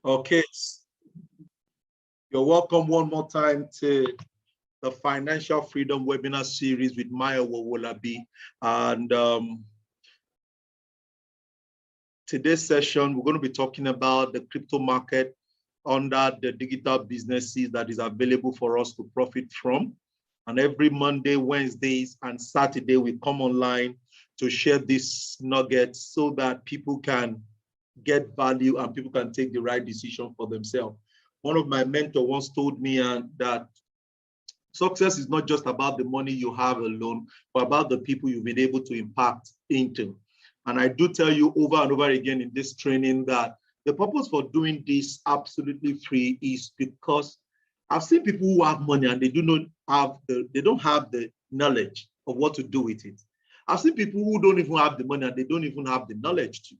Okay, you're welcome one more time to the Financial Freedom Webinar Series with Maya Wawolabi. And today's session, we're going to be talking about the crypto market under the digital businesses that is available for us to profit from. And every Monday, Wednesdays, and Saturday, we come online to share these nuggets so that people can get value and people can take the right decision for themselves. One of my mentors once told me that success is not just about the money you have alone, but about the people you've been able to impact into. And I do tell you over and over again in this training that the purpose for doing this absolutely free is because I've seen people who have money and they don't have the knowledge of what to do with it. I've seen people who don't even have the money and they don't even have the knowledge to.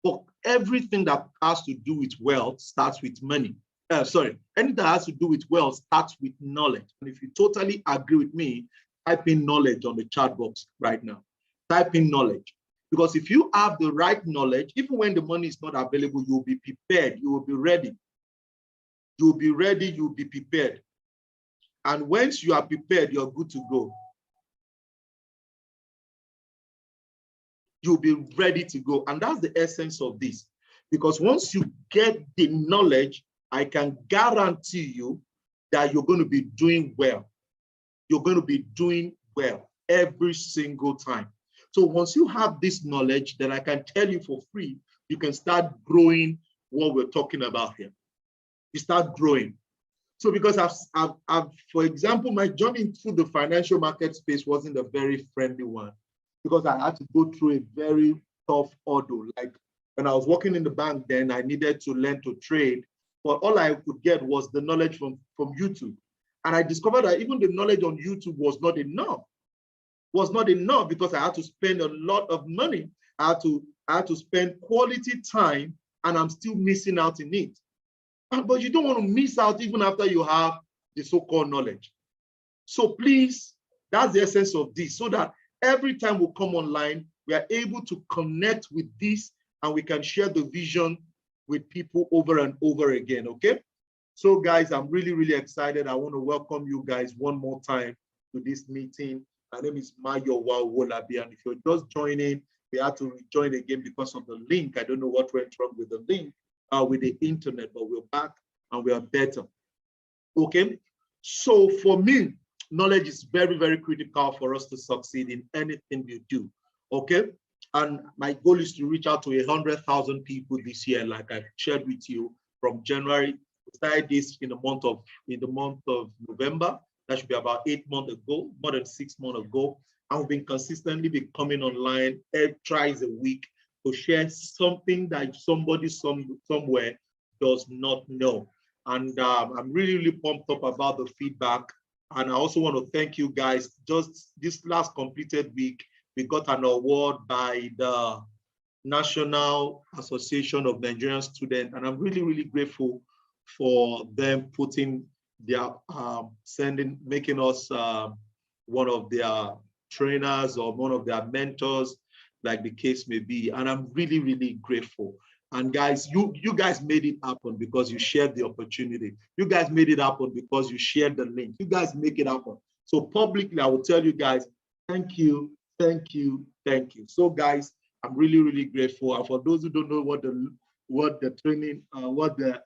But everything that has to do with wealth starts with money. Anything that has to do with wealth starts with knowledge. And if you totally agree with me, type in knowledge on the chat box right now. Type in knowledge. Because if you have the right knowledge, even when the money is not available, you'll be prepared, you will be ready. You'll be ready, you'll be prepared. And once you are prepared, you're good to go. You'll be ready to go. And that's the essence of this. Because once you get the knowledge, I can guarantee you that you're going to be doing well. You're going to be doing well every single time. So once you have this knowledge that I can tell you for free, you can start growing what we're talking about here. You start growing. So because I've for example, my journey through the financial market space wasn't a very friendly one because I had to go through a very tough ordeal. Like when I was working in the bank then, I needed to learn to trade, but all I could get was the knowledge from YouTube. And I discovered that even the knowledge on YouTube was not enough. Was not enough because I had to spend a lot of money. I had to spend quality time and I'm still missing out in it. But you don't want to miss out even after you have the so-called knowledge. So please, that's the essence of this, so that every time we come online, we are able to connect with this and we can share the vision with people over and over again, okay? So guys, I'm really, really excited. I want to welcome you guys one more time to this meeting. My name is Mayo Wawolabi, and if you're just joining, we had to rejoin again because of the link. I don't know what went wrong with the link, with the internet, but we're back and we are better. Okay, so for me, knowledge is very, very critical for us to succeed in anything we do. Okay, and my goal is to reach out to 100,000 people this year, like I shared with you from January. We started this in the month of November. That should be about 8 months ago, more than 6 months ago. And we've been consistently coming online twice a week to share something that somebody somewhere does not know. And I'm really, really pumped up about the feedback. And I also want to thank you guys. Just this last completed week, we got an award by the National Association of Nigerian Students. And I'm really, really grateful for them putting their, making us one of their trainers or one of their mentors, like the case may be. And I'm really, really grateful. And guys, you guys made it happen because you shared the opportunity. You guys made it happen because you shared the link. You guys make it happen. So publicly, I will tell you guys, thank you, thank you, thank you. So guys, I'm really, really grateful. And for those who don't know what the training, what the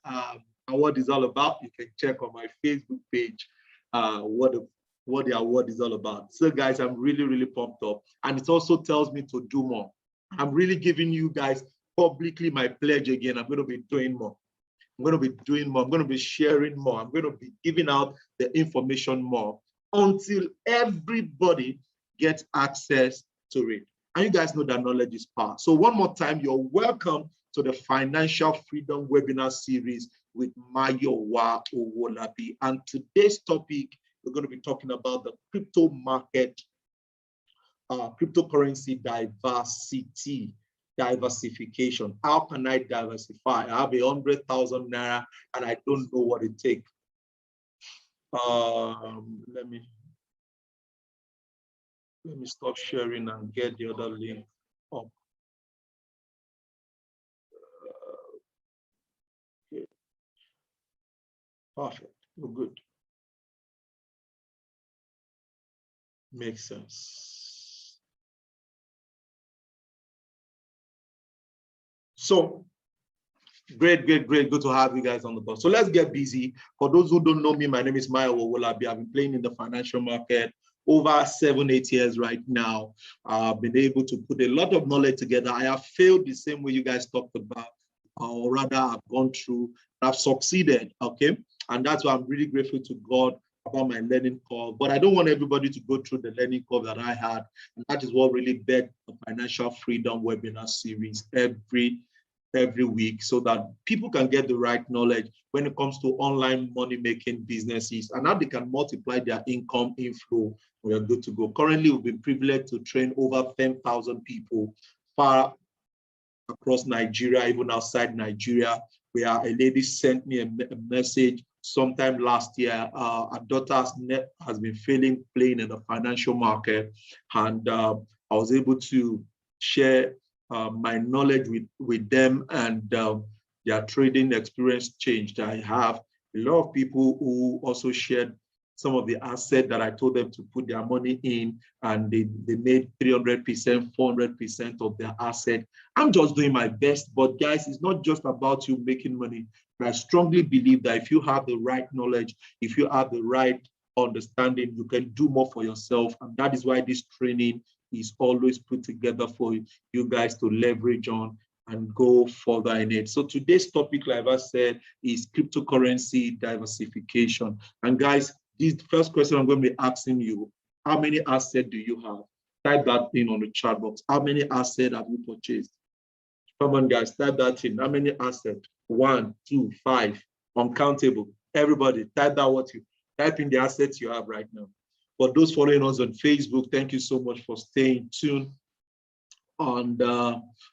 award is all about, you can check on my Facebook page what the award is all about. So guys, I'm really, really pumped up. And it also tells me to do more. I'm really giving you guys publicly my pledge again. I'm going to be doing more. I'm going to be doing more. I'm going to be sharing more. I'm going to be giving out the information more until everybody gets access to it. And you guys know that knowledge is power. So one more time, you're welcome to the Financial Freedom Webinar Series with Mayo Wawolabi. And today's topic, we're going to be talking about the crypto market, cryptocurrency diversification. How can I diversify? I have 100,000 naira and I don't know what it takes. Let me stop sharing and get the other link up. Okay. Perfect. We're good. Makes sense. So great. Good to have you guys on the bus. So let's get busy. For those who don't know me, my name is Maya Wolabi. I've been playing in the financial market over 7-8 years right now. I've been able to put a lot of knowledge together. I have failed the same way you guys talked about, or rather I've gone through, I've succeeded, okay? And that's why I'm really grateful to God about my learning curve. But I don't want everybody to go through the learning curve that I had. And that is what really begged the Financial Freedom webinar series every week, so that people can get the right knowledge when it comes to online money-making businesses and how they can multiply their income inflow. We are good to go. Currently, we've been privileged to train over 10,000 people far across Nigeria, even outside Nigeria. Where a lady sent me a message sometime last year. Her daughter has been failing playing in the financial market, and I was able to share my knowledge with them, and their trading experience changed. I have a lot of people who also shared some of the assets that I told them to put their money in, and they made 300%, 400% of their asset. I'm just doing my best, but guys, it's not just about you making money. But I strongly believe that if you have the right knowledge, if you have the right understanding, you can do more for yourself. And that is why this training is always put together for you guys to leverage on and go further in it. So today's topic, like I said, is cryptocurrency diversification. And guys, this first question I'm going to be asking you: how many assets do you have? Type that in on the chat box. How many assets have you purchased? Come on, guys, type that in. How many assets? 1, 2, 5, uncountable. Everybody, type in the assets you have right now. For those following us on Facebook, thank you so much for staying tuned and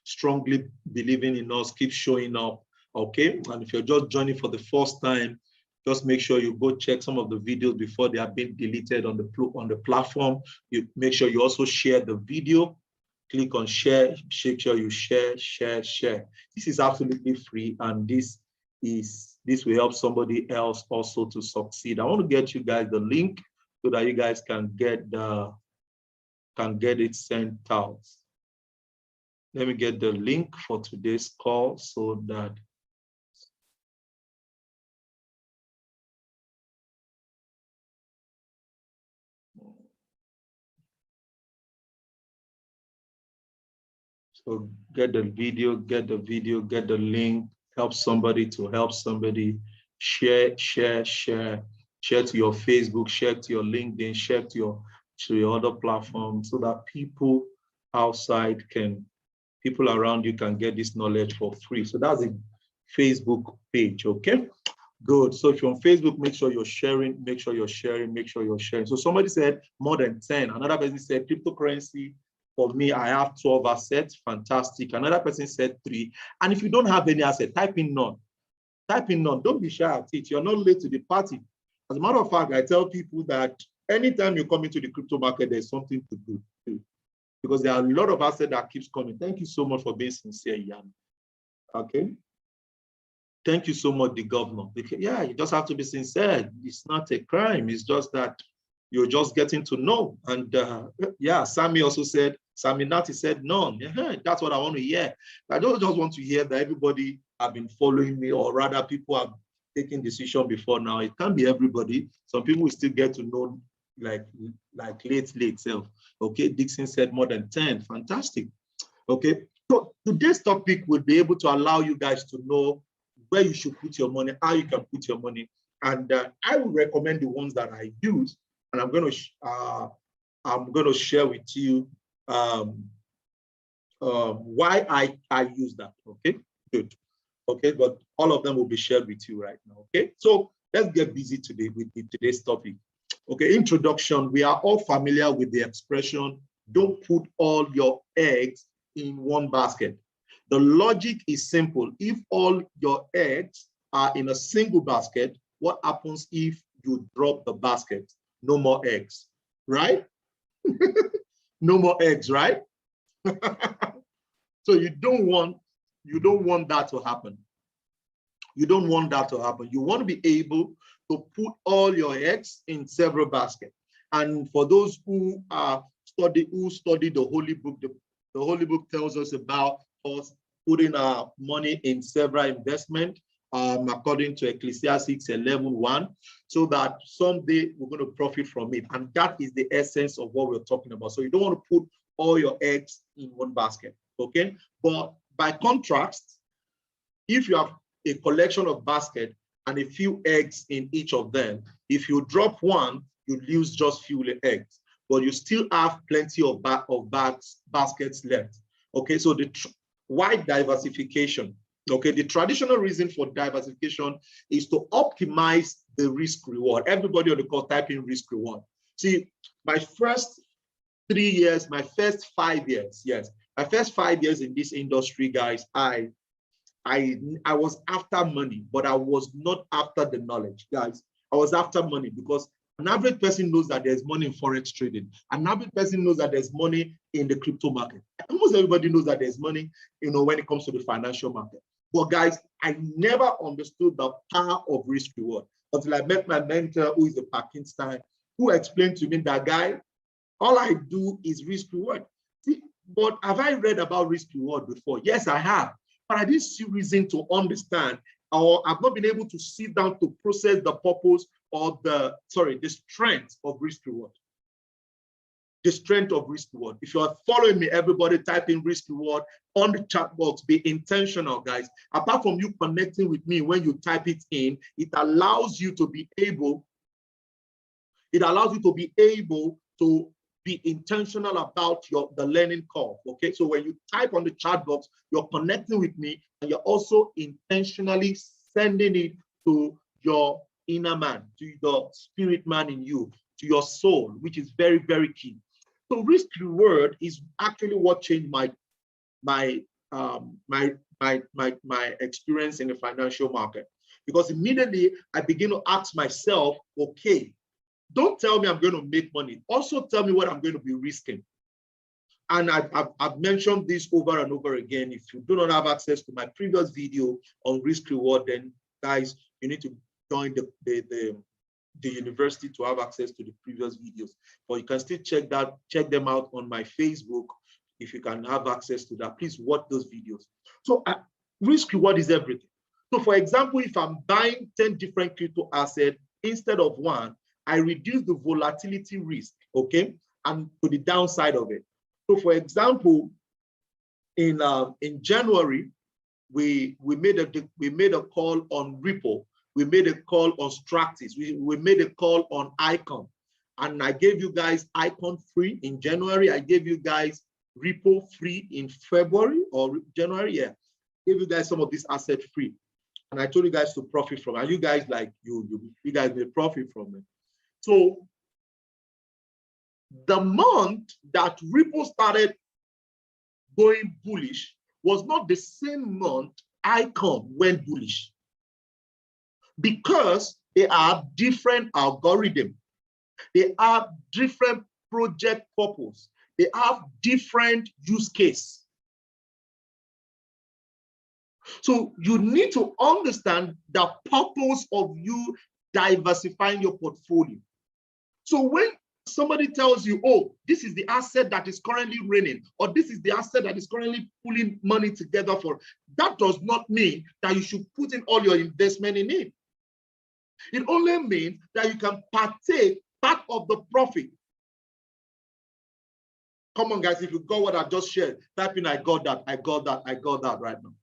strongly believing in us. Keep showing up, okay? And if you're just joining for the first time, just make sure you go check some of the videos before they have been deleted on the platform. You make sure you also share the video. Click on share, make sure you share. This is absolutely free, and this will help somebody else also to succeed. I want to get you guys the link so that you guys can get it sent out. Let me get the link for today's call so that so get the video, get the link, help somebody to help somebody. Share to your Facebook, share to your LinkedIn, share to your other platforms, so that people around you can get this knowledge for free. So that's a Facebook page, okay? Good. So if you're on Facebook, make sure you're sharing. So somebody said more than 10. Another person said cryptocurrency. For me, I have 12 assets. Fantastic. Another person said 3. And if you don't have any asset, type in none. Don't be shy at it. You're not late to the party. As a matter of fact, I tell people that anytime you come into the crypto market, there's something to do, because there are a lot of assets that keeps coming. Thank you so much for being sincere, Ian. Okay. Thank you so much, the governor. Yeah, you just have to be sincere. It's not a crime. It's just that you're just getting to know. And yeah, Sammy Nati said none. Yeah, that's what I want to hear. I don't just want to hear that everybody have been following me, or rather people have taken decision before now. It can't be everybody. Some people will still get to know like late self. Okay, Dixon said more than 10. Fantastic. Okay, so today's topic will be able to allow you guys to know where you should put your money, how you can put your money. And I will recommend the ones that I use, and I'm going to share with you why I use that. Okay, good. Okay, but all of them will be shared with you right now. Okay, so let's get busy today with today's topic. Okay, introduction. We are all familiar with the expression, don't put all your eggs in one basket. The logic is simple. If all your eggs are in a single basket, what happens if you drop the basket? No more eggs, right? No more eggs, right? So you don't want that to happen. You don't want that to happen. You want to be able to put all your eggs in several baskets. And for those who study the Holy Book, the Holy Book tells us about us putting our money in several investments, according to Ecclesiastes 11:1, so that someday we're going to profit from it. And that is the essence of what we're talking about. So you don't want to put all your eggs in one basket, okay? But by contrast, if you have a collection of baskets and a few eggs in each of them, if you drop one, you lose just few eggs, but you still have plenty of baskets left. Okay, so why diversification? Okay, the traditional reason for diversification is to optimize the risk reward. Everybody on the call type in risk reward. See, my first 3 years, my first 5 years, yes, my first 5 years in this industry, guys, I was after money, but I was not after the knowledge, guys. I was after money because an average person knows that there's money in forex trading. An average person knows that there's money in the crypto market. Almost everybody knows that there's money, when it comes to the financial market. But guys, I never understood the power of risk reward until I met my mentor, who is a Pakistan, who explained to me that, guy, all I do is risk reward. See, but have I read about risk reward before? Yes, I have. But I didn't see reason to understand, or I've not been able to sit down to process the purpose or the strength of risk reward. The strength of risk reward. If you are following me, everybody type in risk reward on the chat box. Be intentional, guys. Apart from you connecting with me when you type it in, it allows you to be able to be intentional about the learning curve. Okay, so when you type on the chat box, you're connecting with me, and you're also intentionally sending it to your inner man, to the spirit man in you, to your soul, which is very, very key. So risk reward is actually what changed my experience in the financial market, because immediately I begin to ask myself, okay, don't tell me I'm going to make money. Also tell me what I'm going to be risking. And I've mentioned this over and over again. If you do not have access to my previous video on risk reward, then guys, you need to join the university to have access to the previous videos. But you can still check them out on my Facebook. If you can have access to that, please watch those videos. So risk reward is everything. So for example, if I'm buying 10 different crypto assets instead of one, I reduce the volatility risk, okay, and to the downside of it. So for example, in January, we made a call on Ripple. We made a call on Stratis. We made a call on Icon. And I gave you guys Icon free in January. I gave you guys Ripple free in February or January. Yeah, I gave you guys some of these assets free. And I told you guys to profit from it. And you guys, like, you guys may profit from it. So the month that Ripple started going bullish was not the same month Icon went bullish, because they are different algorithms. They have different project purpose. They have different use case. So you need to understand the purpose of you diversifying your portfolio. So when somebody tells you, oh, this is the asset that is currently raining, or this is the asset that is currently pulling money together for, that does not mean that you should put in all your investment in it. It only means that you can partake part of the profit. Come on, guys, if you got what I just shared, type in, I got that, I got that, I got that right now.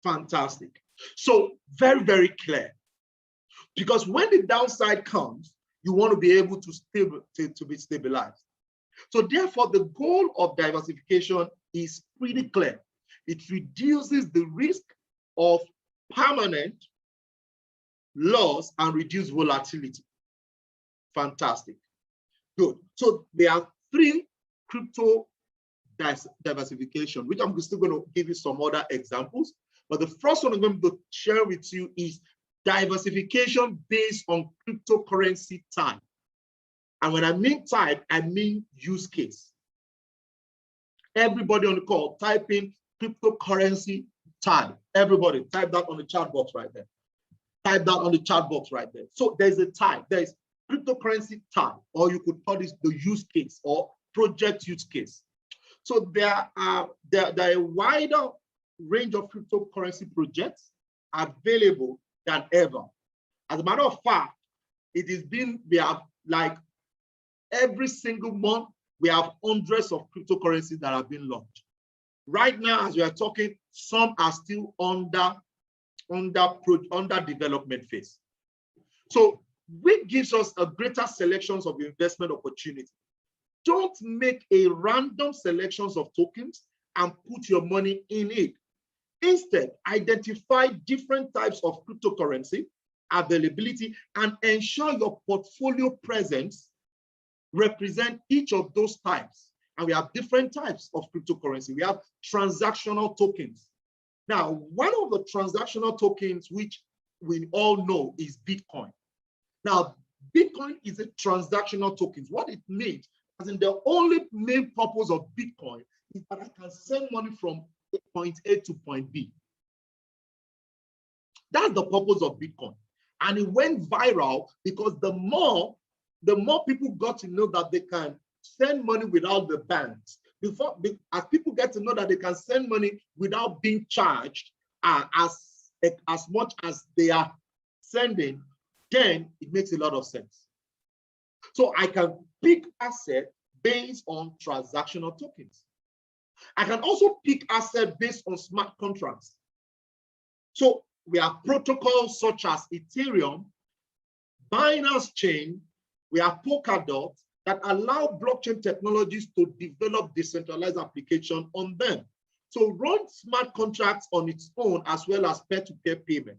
Fantastic. So very, very clear. Because when the downside comes, you want to be able to be stabilized. So therefore, the goal of diversification is pretty clear. It reduces the risk of permanent loss and reduce volatility. Fantastic. Good. So there are 3 crypto diversification, which I'm still going to give you some other examples. But the first one I'm going to share with you is diversification based on cryptocurrency type. And when I mean type, I mean use case. Everybody on the call, type in cryptocurrency type. Everybody, type that on the chat box right there. Type that on the chat box right there. So there's a type. There's cryptocurrency type, or you could call this the use case or project use case. So there are a wider range of cryptocurrency projects available than ever. As a matter of fact, we have like every single month, we have hundreds of cryptocurrencies that have been launched. Right now, as we are talking, some are still under development phase. So which gives us a greater selections of investment opportunity. Don't make a random selections of tokens and put your money in it. Instead, identify different types of cryptocurrency availability and ensure your portfolio presence represent each of those types. And we have different types of cryptocurrency. We have transactional tokens. Now, one of the transactional tokens, which we all know, is Bitcoin. Now, Bitcoin is a transactional token. What it means, as in the only main purpose of Bitcoin is that I can send money from point A to point B. That's the purpose of Bitcoin. And it went viral because the more people got to know that they can send money without the banks, as people get to know that they can send money without being charged as much as they are sending, then it makes a lot of sense. So I can pick asset based on transactional tokens. I can also pick asset based on smart contracts. So we have protocols such as Ethereum, Binance Chain, we have Polkadot that allow blockchain technologies to develop decentralized application on them. So run smart contracts on its own as well as peer-to-peer payment.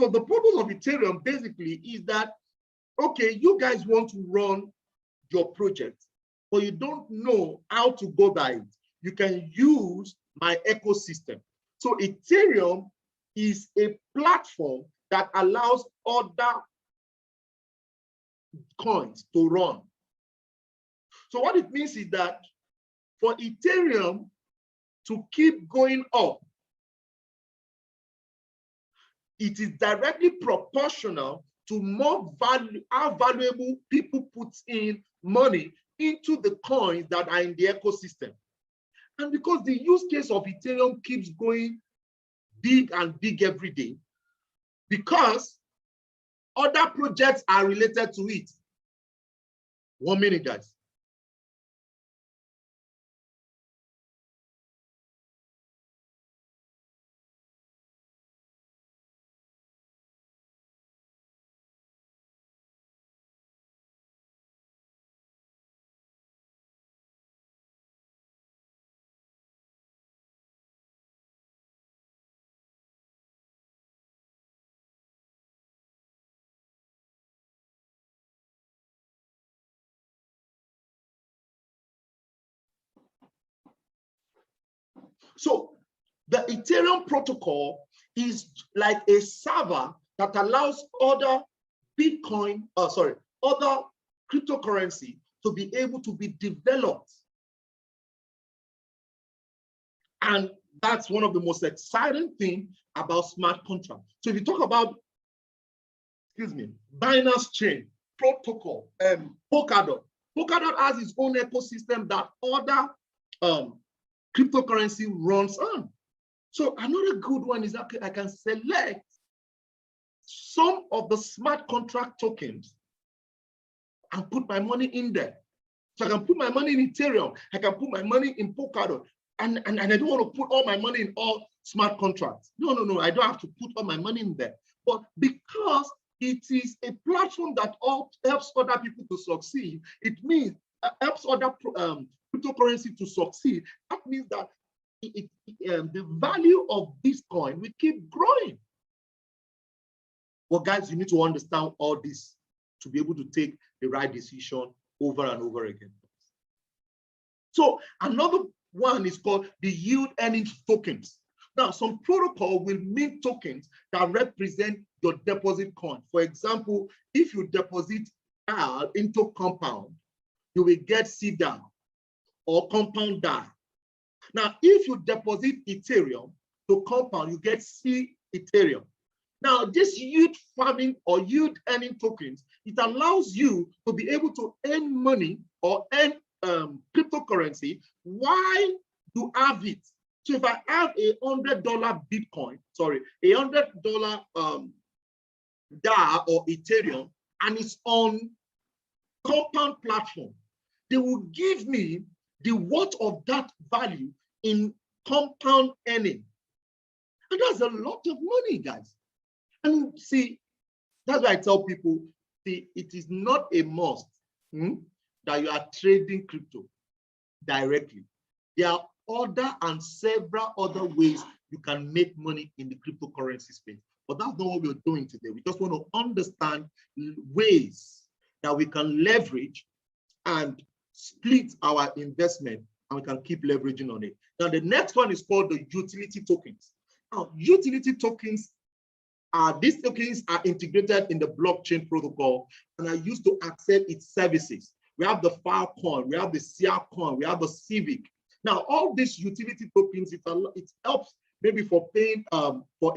So the purpose of Ethereum basically is that, okay, you guys want to run your project, but you don't know how to go by it. You can use my ecosystem. So Ethereum is a platform that allows other coins to run. So what it means is that for Ethereum to keep going up, it is directly proportional to how valuable people put in money into the coins that are in the ecosystem. And because the use case of Ethereum keeps going big and big every day, because other projects are related to it. 1 minute, guys. So the Ethereum protocol is like a server that allows other other cryptocurrency to be able to be developed. And that's one of the most exciting things about smart contracts. So if you talk about, Binance Chain, protocol, Polkadot has its own ecosystem that other cryptocurrency runs on. So another good one is that I can select some of the smart contract tokens and put my money in there. So I can put my money in Ethereum, I can put my money in Polkadot, and I don't want to put all my money in all smart contracts. No, I don't have to put all my money in there. But because it is a platform that helps other people to succeed, it means helps other cryptocurrency to succeed. That means that the value of Bitcoin will keep growing. Well, guys, you need to understand all this to be able to take the right decision over and over again. So another one is called the yield earning tokens. Now, some protocol will mint tokens that represent your deposit coin. For example, if you deposit into compound, you will get C DAO or compound DAO. Now, if you deposit Ethereum to compound, you get C Ethereum. Now, this yield farming or yield earning tokens, it allows you to be able to earn money or earn cryptocurrency while you have it. So if I have a $100 Bitcoin, sorry, a $100 DAO or Ethereum, and it's on compound platform, they will give me the worth of that value in compound earning. And that's a lot of money, guys. And see, that's why I tell people, see, it is not a must that you are trading crypto directly. There are other and several other ways you can make money in the cryptocurrency space. But that's not what we're doing today. We just want to understand ways that we can leverage and split our investment, and we can keep leveraging on it. Now, the next one is called the utility tokens. Now, utility tokens these tokens are integrated in the blockchain protocol and are used to access its services. We have the Filecoin, we have the Coin, we have the Civic. Now, all these utility tokens, it helps maybe for paying for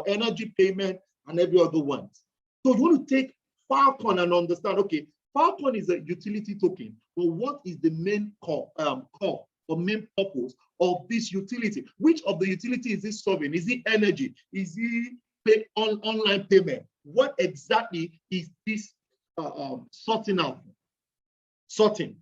energy payment and every other one. So you want to take Filecoin and understand, okay, Filecoin is a utility token, but what is the main core or main purpose of this utility? Which of the utility is it serving? Is it energy? Is it online payment? What exactly is this sorting out? Sorting.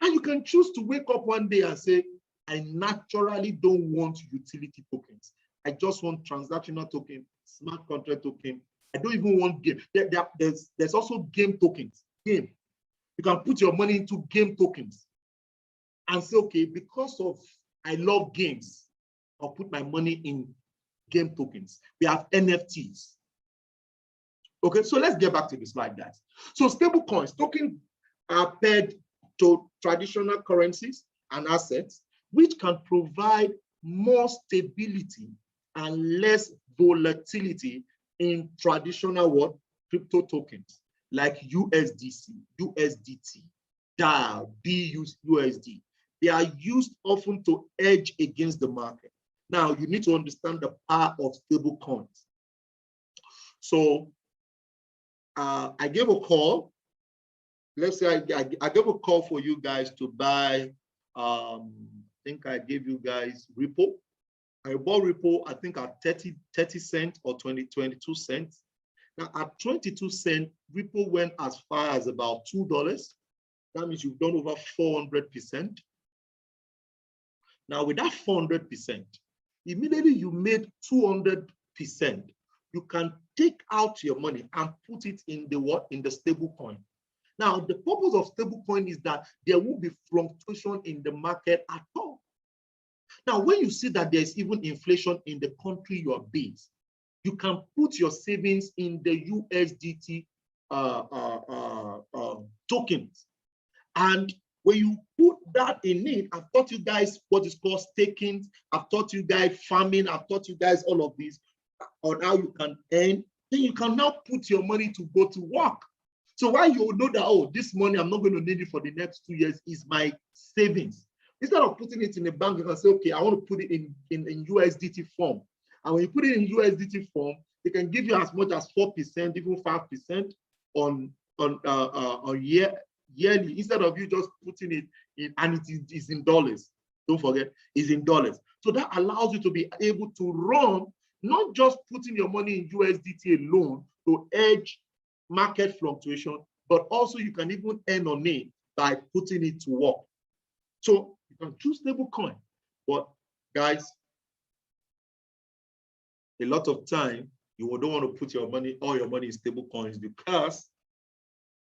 And you can choose to wake up one day and say, I naturally don't want utility tokens. I just want transactional token, smart contract token. I don't even want game. There's also game tokens. Game. You can put your money into game tokens and say, okay, because of I love games, I'll put my money in game tokens. We have NFTs. Okay, so let's get back to the slide, guys. So stable coins, tokens are paired to traditional currencies and assets, which can provide more stability and less volatility in traditional crypto tokens like USDC, USDT, DAO, BUSD. They are used often to hedge against the market. Now, you need to understand the power of stable coins. So I gave a call. Let's say I gave a call for you guys to buy, I think I gave you guys Ripple. I bought Ripple, I think at 30 cents or 22 cents. Now at 22 cents, Ripple went as far as about $2. That means you've done over 400%. Now with that 400%, immediately you made 200%. You can take out your money and put it in the in the stable coin. Now, the purpose of stable coin is that there won't be fluctuation in the market at all. Now, when you see that there's even inflation in the country you are based, you can put your savings in the USDT tokens. And when you put that in it, I've taught you guys what is called staking. I've taught you guys farming. I've taught you guys all of this on how you can earn. Then you can now put your money to go to work. So while you know that, oh, this money, I'm not going to need it for the next 2 years, is my savings. Instead of putting it in a bank, you can say, okay, I want to put it in USDT form. And when you put it in USDT form, they can give you as much as 4%, even 5% on yearly, instead of you just putting it in, and it is in dollars. Don't forget, it's in dollars. So that allows you to be able to run, not just putting your money in USDT alone to hedge market fluctuation, but also you can even earn on it by putting it to work. So you can choose stable coin, but guys, a lot of time you don't want to put all your money in stable coins because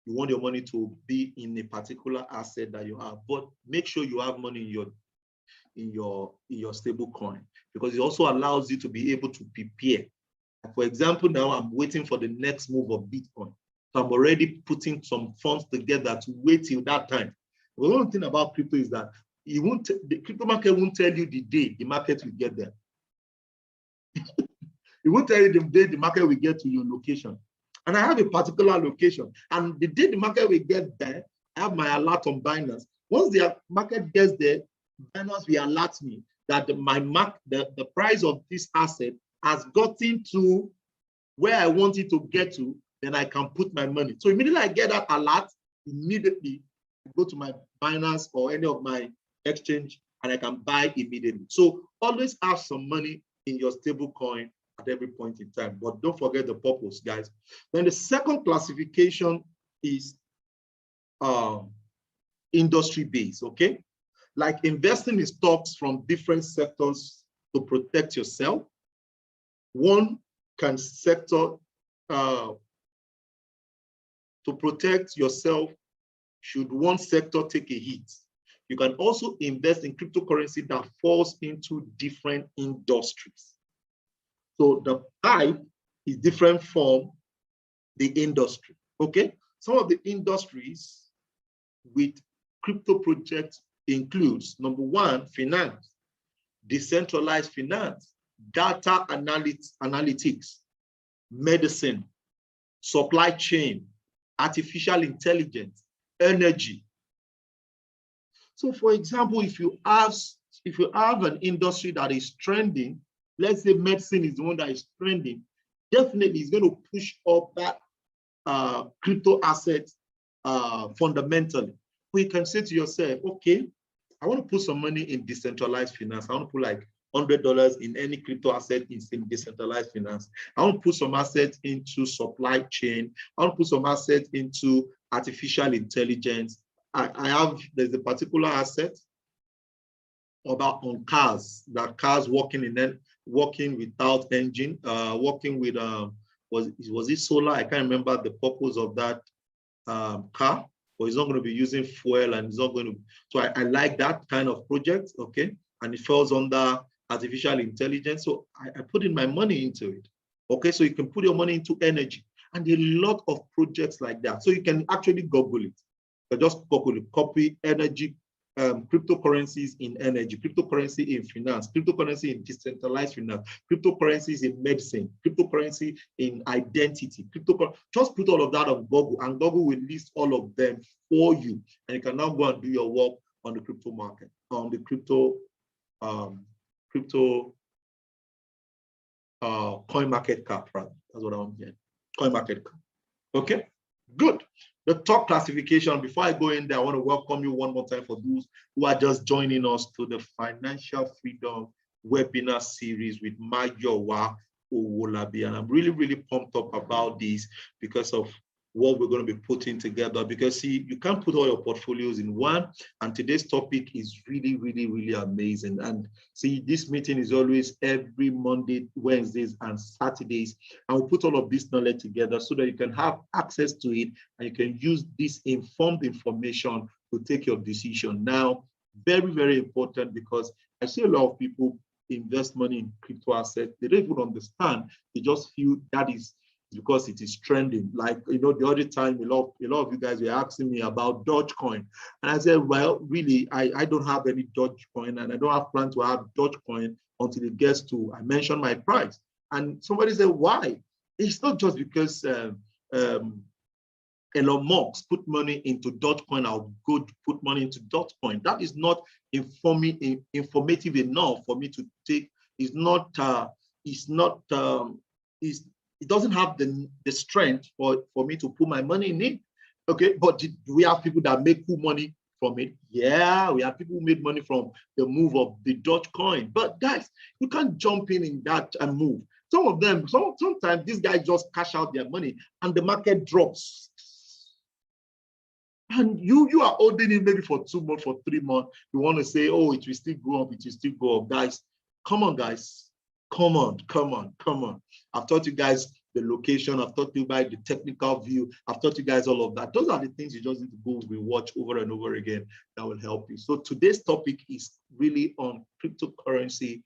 you want your money to be in a particular asset that you have. But make sure you have money in your stable coin, because it also allows you to be able to prepare. For example, now I'm waiting for the next move of Bitcoin. So I'm already putting some funds together to wait till that time. The one thing about crypto is that the crypto market won't tell you the day the market will get there. It won't tell you the day the market will get to your location. and I have a particular location. And the day the market will get there, I have my alert on Binance. Once the market gets there, Binance will alert me that the price of this asset has gotten to where I want it to get to, then I can put my money. So immediately I get that alert, immediately I go to my Binance or any of my exchange and I can buy immediately. So always have some money in your stable coin at every point in time, but don't forget the purpose, guys. Then the second classification is industry based, okay? Like investing in stocks from different sectors to protect yourself. One can sector, to protect yourself, should one sector take a hit. You can also invest in cryptocurrency that falls into different industries. So the type is different from the industry, okay? Some of the industries with crypto projects includes, number one, finance, decentralized finance, data analytics, medicine, supply chain, artificial intelligence, energy. So for example, if you have an industry that is trending, let's say medicine is the one that is trending, definitely it's going to push up that crypto asset fundamentally. We can say to yourself, okay, I want to put some money in decentralized finance. I want to put like $100 in any crypto asset in decentralized finance. I want to put some assets into supply chain. I want to put some assets into artificial intelligence. There's a particular asset on cars, that cars working without engine, working with, was it solar? I can't remember the purpose of that car, but it's not going to be using fuel and it's not going to, so I like that kind of project, okay? And it falls under artificial intelligence. So I put in my money into it, okay? So you can put your money into energy and a lot of projects like that. So you can actually Google it. So just Google it, copy energy, cryptocurrencies in energy, cryptocurrency in finance, cryptocurrency in decentralized finance, cryptocurrencies in medicine, cryptocurrency in identity, just put all of that on Google and Google will list all of them for you. And you can now go and do your work on the crypto market, on the crypto coin market cap, right? That's what I'm getting. Coin market cap. Okay, good. The top classification, before I go in there, I want to welcome you one more time for those who are just joining us to the Financial Freedom webinar series with Mayowa Owolabi. And I'm really, really pumped up about this because of what we're going to be putting together. Because see, you can't put all your portfolios in one. And today's topic is really, really, really amazing. And see, this meeting is always every Monday, Wednesdays, and Saturdays. And we'll put all of this knowledge together so that you can have access to it and you can use this informed information to take your decision. Now, very, very important, because I see a lot of people invest money in crypto assets. They don't even understand. They just feel that is because it is trending. Like, you know, the other time, a lot of you guys were asking me about Dogecoin. And I said, well, really, I don't have any Dogecoin and I don't have plan to have Dogecoin until it gets to, I mentioned my price. And somebody said, why? It's not just because Elon Musk put money into Dogecoin, I'll go put money into Dogecoin. That is not informative enough for me to take. It doesn't have the strength for me to put my money in it. Okay, but do we have people that make cool money from it? Yeah, we have people who made money from the move of the Dogecoin. But guys, you can't jump in that and move. Some of them, sometimes these guys just cash out their money and the market drops. And you are holding it maybe for 2 months, for 3 months. You want to say, oh, it will still go up, it will still go up. Guys, come on, guys. Come on. I've taught you guys the location. I've taught you about the technical view. I've taught you guys all of that. Those are the things you just need to go rewatch over and over again. That will help you. So today's topic is really on cryptocurrency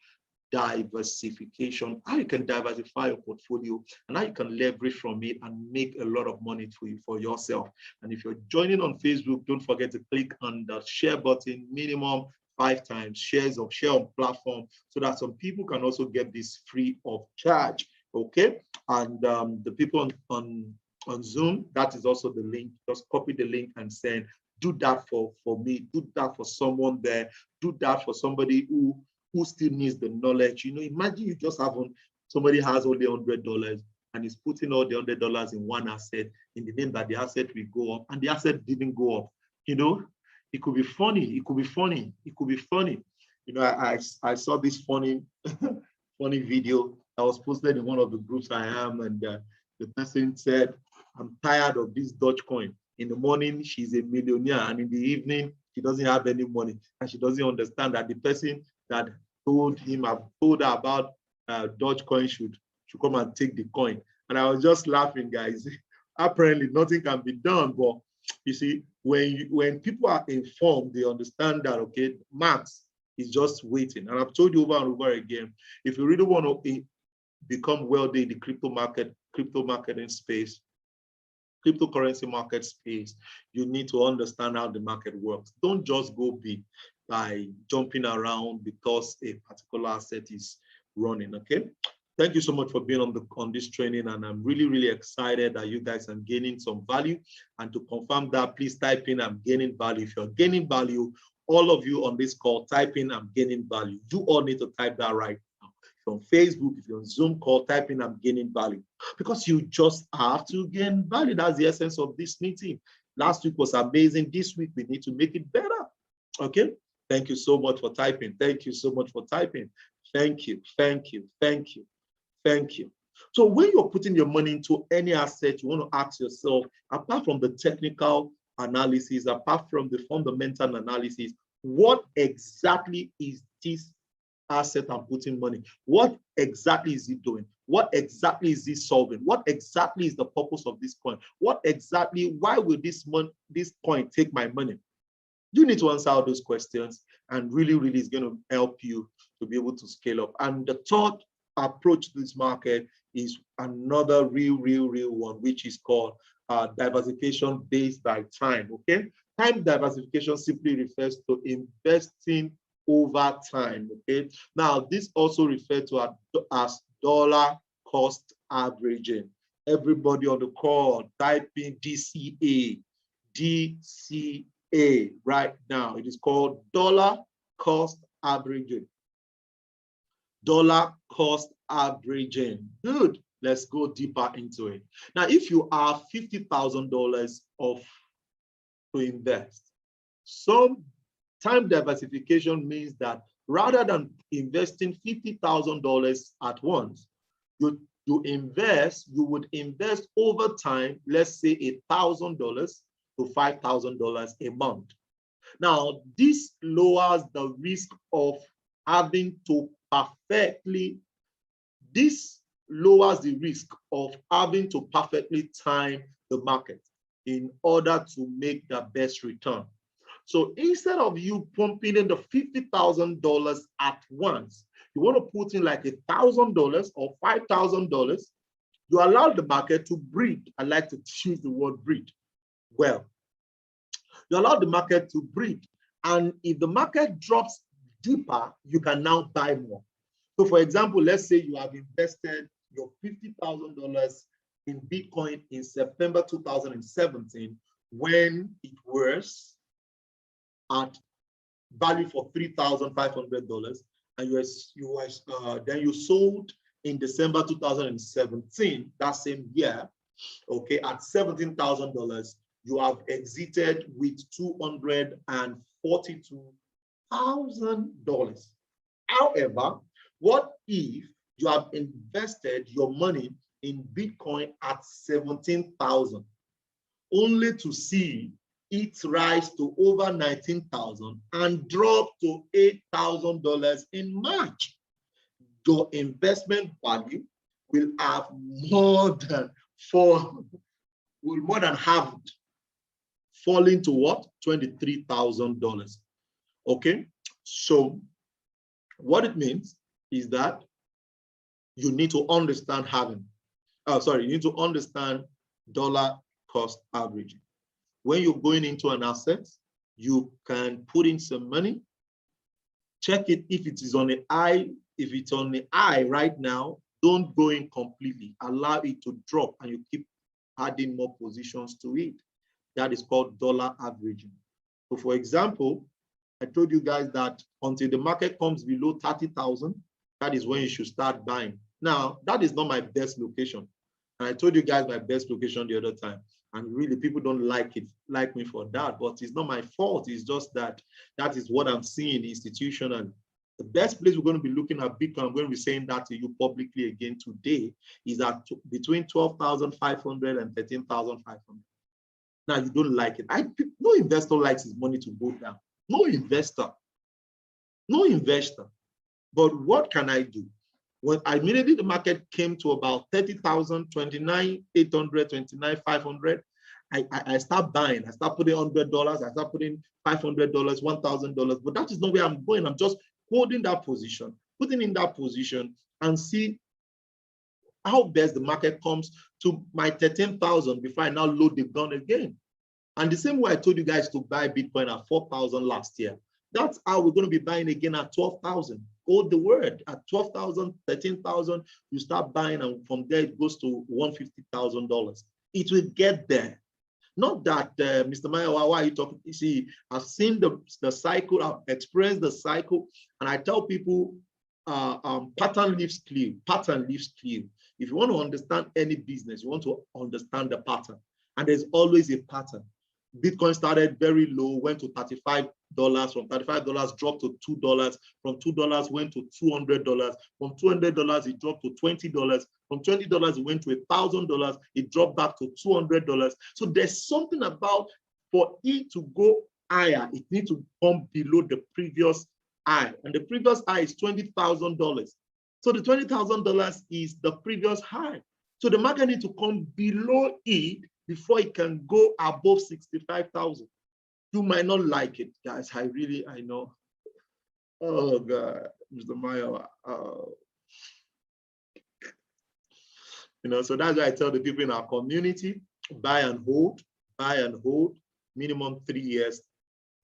diversification, how you can diversify your portfolio and how you can leverage from it and make a lot of money for yourself. And if you're joining on Facebook, don't forget to click on the share button, minimum 5 times share on platform, so that some people can also get this free of charge. Okay, and the people on on Zoom. That is also the link. Just copy the link and send. Do that for me. Do that for someone there. Do that for somebody who still needs the knowledge. You know, imagine you just have somebody has only $100 and is putting all the $100 in one asset in the name that the asset will go up, and the asset didn't go up. You know, it could be funny. It could be funny. It could be funny. You know, I saw this funny funny video that was posted in one of the groups I am, and the person said, "I'm tired of this Dogecoin. In the morning, she's a millionaire, and in the evening, she doesn't have any money, and she doesn't understand that the person that told her about Dogecoin should come and take the coin." And I was just laughing, guys. Apparently, nothing can be done, but you see, when people are informed, they understand that, okay, Max is just waiting. And I've told you over and over again, if you really want to become wealthy in the crypto marketing space, cryptocurrency market space, you need to understand how the market works. Don't just go big by jumping around because a particular asset is running, okay? Thank you so much for being on this training, and I'm really, really excited that you guys are gaining some value. And to confirm that, please type in "I'm gaining value." If you're gaining value, all of you on this call, type in "I'm gaining value." You all need to type that right now. If you're on Facebook, if you're on Zoom call, type in "I'm gaining value," because you just have to gain value. That's the essence of this meeting. Last week was amazing. This week, we need to make it better. Okay? Thank you so much for typing. Thank you so much for typing. Thank you. Thank you. Thank you. Thank you. So when you're putting your money into any asset, you want to ask yourself, apart from the technical analysis, apart from the fundamental analysis, what exactly is this asset I'm putting money? What exactly is it doing? What exactly is it solving? What exactly is the purpose of this coin? What exactly, why will this coin take my money? You need to answer all those questions, and really, really is going to help you to be able to scale up. And the third approach to this market is another real one, which is called diversification based by time. Okay, time diversification simply refers to investing over time. Okay, now this also referred to as dollar cost averaging. Everybody on the call, type in DCA right now. It is called dollar cost averaging. Dollar cost averaging. Good. Let's go deeper into it. Now, if you have $50,000 to invest, some time diversification means that rather than investing $50,000 at once, you would invest over time, let's say $1,000 to $5,000 a month. Now, this lowers the risk of having to perfectly time the market in order to make the best return. So instead of you pumping in the $50,000 at once, you want to put in like $1,000 or $5,000. You allow the market to breathe. I like to use the word breathe. Well, you allow the market to breathe. And if the market drops deeper, you can now buy more. So for example, let's say you have invested your $50,000 in Bitcoin in September 2017, when it was at value for $3,500, and then you sold in December 2017, that same year, okay, at $17,000, you have exited with $242,000. However, what if you have invested your money in Bitcoin at 17,000, only to see it rise to over 19,000 and drop to $8,000 in March? Your investment value will have more than halved, falling to what? $23,000. Okay, so what it means is that you need to understand you need to understand dollar cost averaging. When you're going into an asset, you can put in some money, check it if it is on the eye. If it's on the eye right now, don't go in completely. Allow it to drop, and you keep adding more positions to it. That is called dollar averaging. So for example, I told you guys that until the market comes below 30,000, that is when you should start buying. Now, that is not my best location. And I told you guys my best location the other time. And really, people don't like me for that. But it's not my fault. It's just that that is what I'm seeing institutionally. The best place we're going to be looking at Bitcoin, I'm going to be saying that to you publicly again today, is at between 12,500 and 13,500. Now, you don't like it. No investor likes his money to go down. No investor. No investor. But what can I do? When immediately the market came to about 30,000, 29,800, 29,500, I start buying. I start putting $100. I start putting $500, $1,000. But that is not where I'm going. I'm just holding that position, putting in that position, and see how best the market comes to my 13,000 before I now load the gun again. And the same way I told you guys to buy Bitcoin at 4,000 last year, that's how we're going to be buying again at 12,000. Hold the word at 12,000, 13,000, you start buying, and from there it goes to $150,000. It will get there. Not that, Mr. Maya, why are you talking? You see, I've seen the cycle, I've experienced the cycle, and I tell people pattern leaves clue, pattern leaves clue. If you want to understand any business, you want to understand the pattern, and there's always a pattern. Bitcoin started very low, went to $35. From $35, dropped to $2. From $2, went to $200. From $200, it dropped to $20. From $20, it went to $1,000. It dropped back to $200. So there's something about, for it to go higher, it needs to come below the previous high. And the previous high is $20,000. So the $20,000 is the previous high. So the market needs to come below it before it can go above 65,000. You might not like it, guys. I know. Oh God, Mr. Mayo. So that's why I tell the people in our community, buy and hold, minimum 3 years,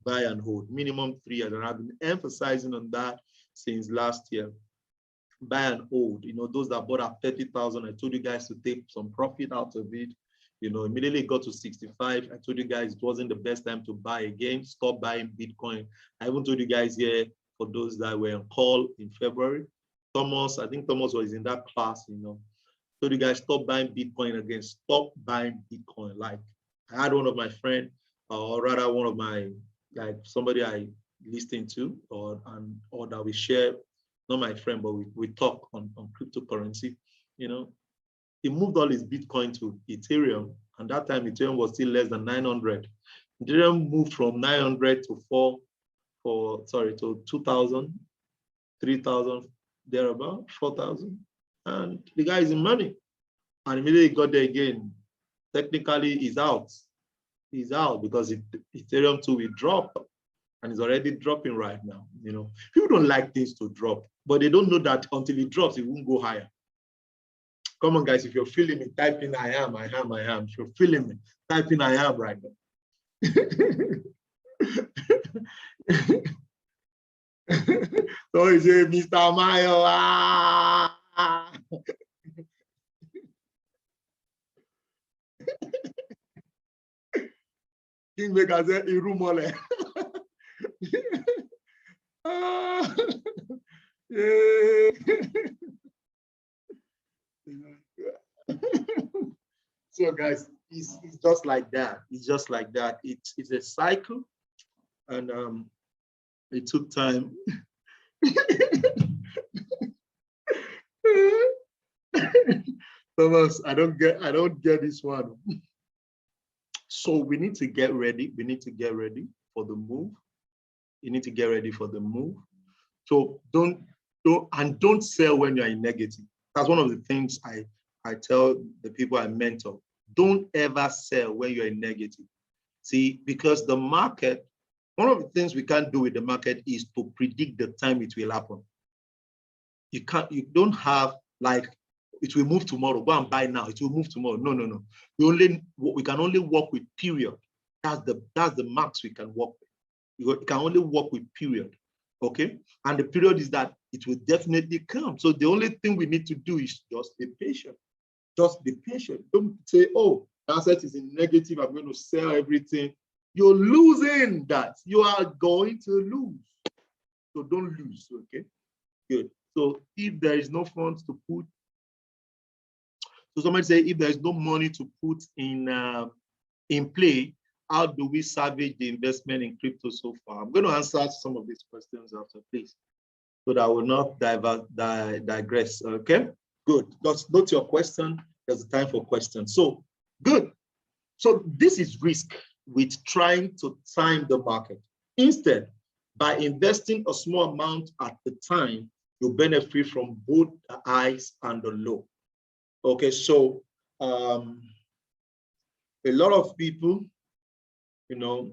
buy and hold, minimum 3 years. And I've been emphasizing on that since last year. Buy and hold. Those that bought at 30,000, I told you guys to take some profit out of it. Immediately it got to 65. I told you guys it wasn't the best time to buy again. Stop buying Bitcoin. I even told you guys here, for those that were on call in February, I think Thomas was in that class, told you guys, stop buying Bitcoin again. Stop buying Bitcoin. Like, I had one of my friends, or rather one of my, like somebody I listened to, or that we share, not my friend, but we talk on cryptocurrency, He moved all his Bitcoin to Ethereum, and that time Ethereum was still less than 900. Ethereum moved from 900 to 2,000, 3,000, thereabout, 4,000, and the guy is in money. And immediately he got there again. Technically, he's out. He's out because Ethereum too will drop, and it's already dropping right now. People don't like things to drop, but they don't know that until it drops, it won't go higher. Come on, guys, if you're feeling me, type in I am. If you're feeling me, type in I am right now. So is it Mr. Mayo? Kingmaker said, Irumole. Yeah. So guys, it's just like that. It's just like that. It's a cycle, and it took time. Thomas, I don't get this one. So we need to get ready. We need to get ready for the move. You need to get ready for the move. So don't sell when you're in negative. That's one of the things I tell the people I mentor. Don't ever sell when you're in negative. See, because the market, one of the things we can't do with the market is to predict the time it will happen. You don't have like, it will move tomorrow, go and buy now, it will move tomorrow. No. We can only work with period. That's the max we can work with. You can only work with period. Okay? And the period is that it will definitely come. So the only thing we need to do is just be patient. Just be patient. Don't say, oh, asset is in negative, I'm going to sell everything. You're losing that. You are going to lose. So don't lose, okay? Good. So if there is no funds to put, so somebody say if there is no money to put in play, how do we salvage the investment in crypto so far? I'm going to answer some of these questions after, please, so that I will not digress, okay? Good. Just note your question. There's a time for questions. So, good. So this is risk with trying to time the market. Instead, by investing a small amount at the time, you benefit from both the highs and the low. Okay, so a lot of people, you know,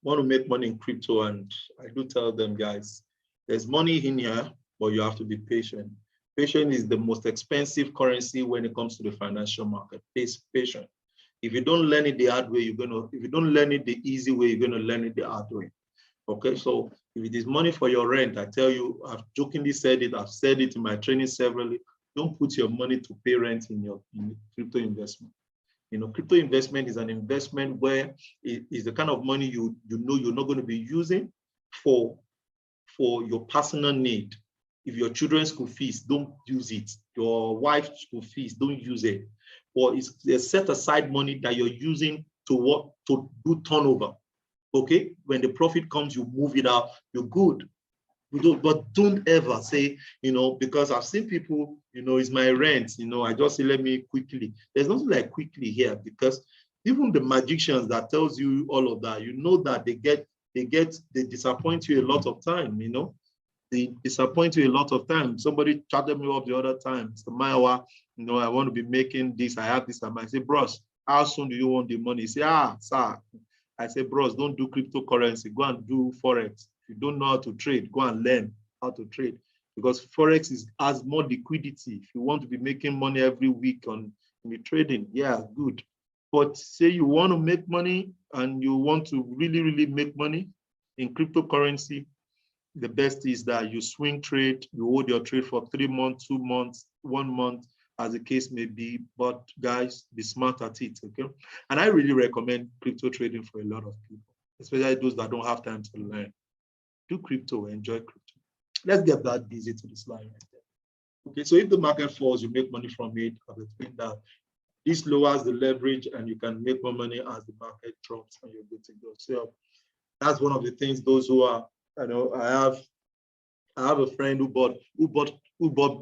want to make money in crypto, and I do tell them, guys, there's money in here, but you have to be patient. Patience is the most expensive currency when it comes to the financial market. Patient. If you don't learn it the hard way, if you don't learn it the easy way, you're gonna learn it the hard way. Okay, so if it is money for your rent, I tell you, I've jokingly said it, I've said it in my training severally, don't put your money to pay rent in crypto investment. You know, crypto investment is an investment where it is the kind of money you know you're not going to be using for your personal need. If your children's school fees, don't use it. Your wife's school fees, don't use it. Or it's a set aside money that you're using to do turnover. Okay, when the profit comes, you move it out. You're good. But don't ever say, you know, because I've seen people, you know, it's my rent, you know, I just say, let me quickly. There's nothing like quickly here, because even the magicians that tells you all of that, you know that they disappoint you a lot of time, you know. They disappoint you a lot of time. Somebody chatted me up the other time, Mr. Maiwa, you know, I want to be making this, I have this, I say, bros, how soon do you want the money? He say, sir. I say, bros, don't do cryptocurrency, go and do Forex. If you don't know how to trade, go and learn how to trade, because Forex has more liquidity. If you want to be making money every week on the trading, yeah, good. But say you want to make money and you want to really, really make money in cryptocurrency, the best is that you swing trade, you hold your trade for 3 months, 2 months, 1 month, as the case may be. But guys, be smart at it, okay? And I really recommend crypto trading for a lot of people, especially those that don't have time to learn. Do crypto, enjoy crypto. Let's get that busy to the slide right there. Okay, so if the market falls, you make money from it. I've explained that. This lowers the leverage and you can make more money as the market drops and you're good to go. So that's one of the things those who are, you know, I have a friend who bought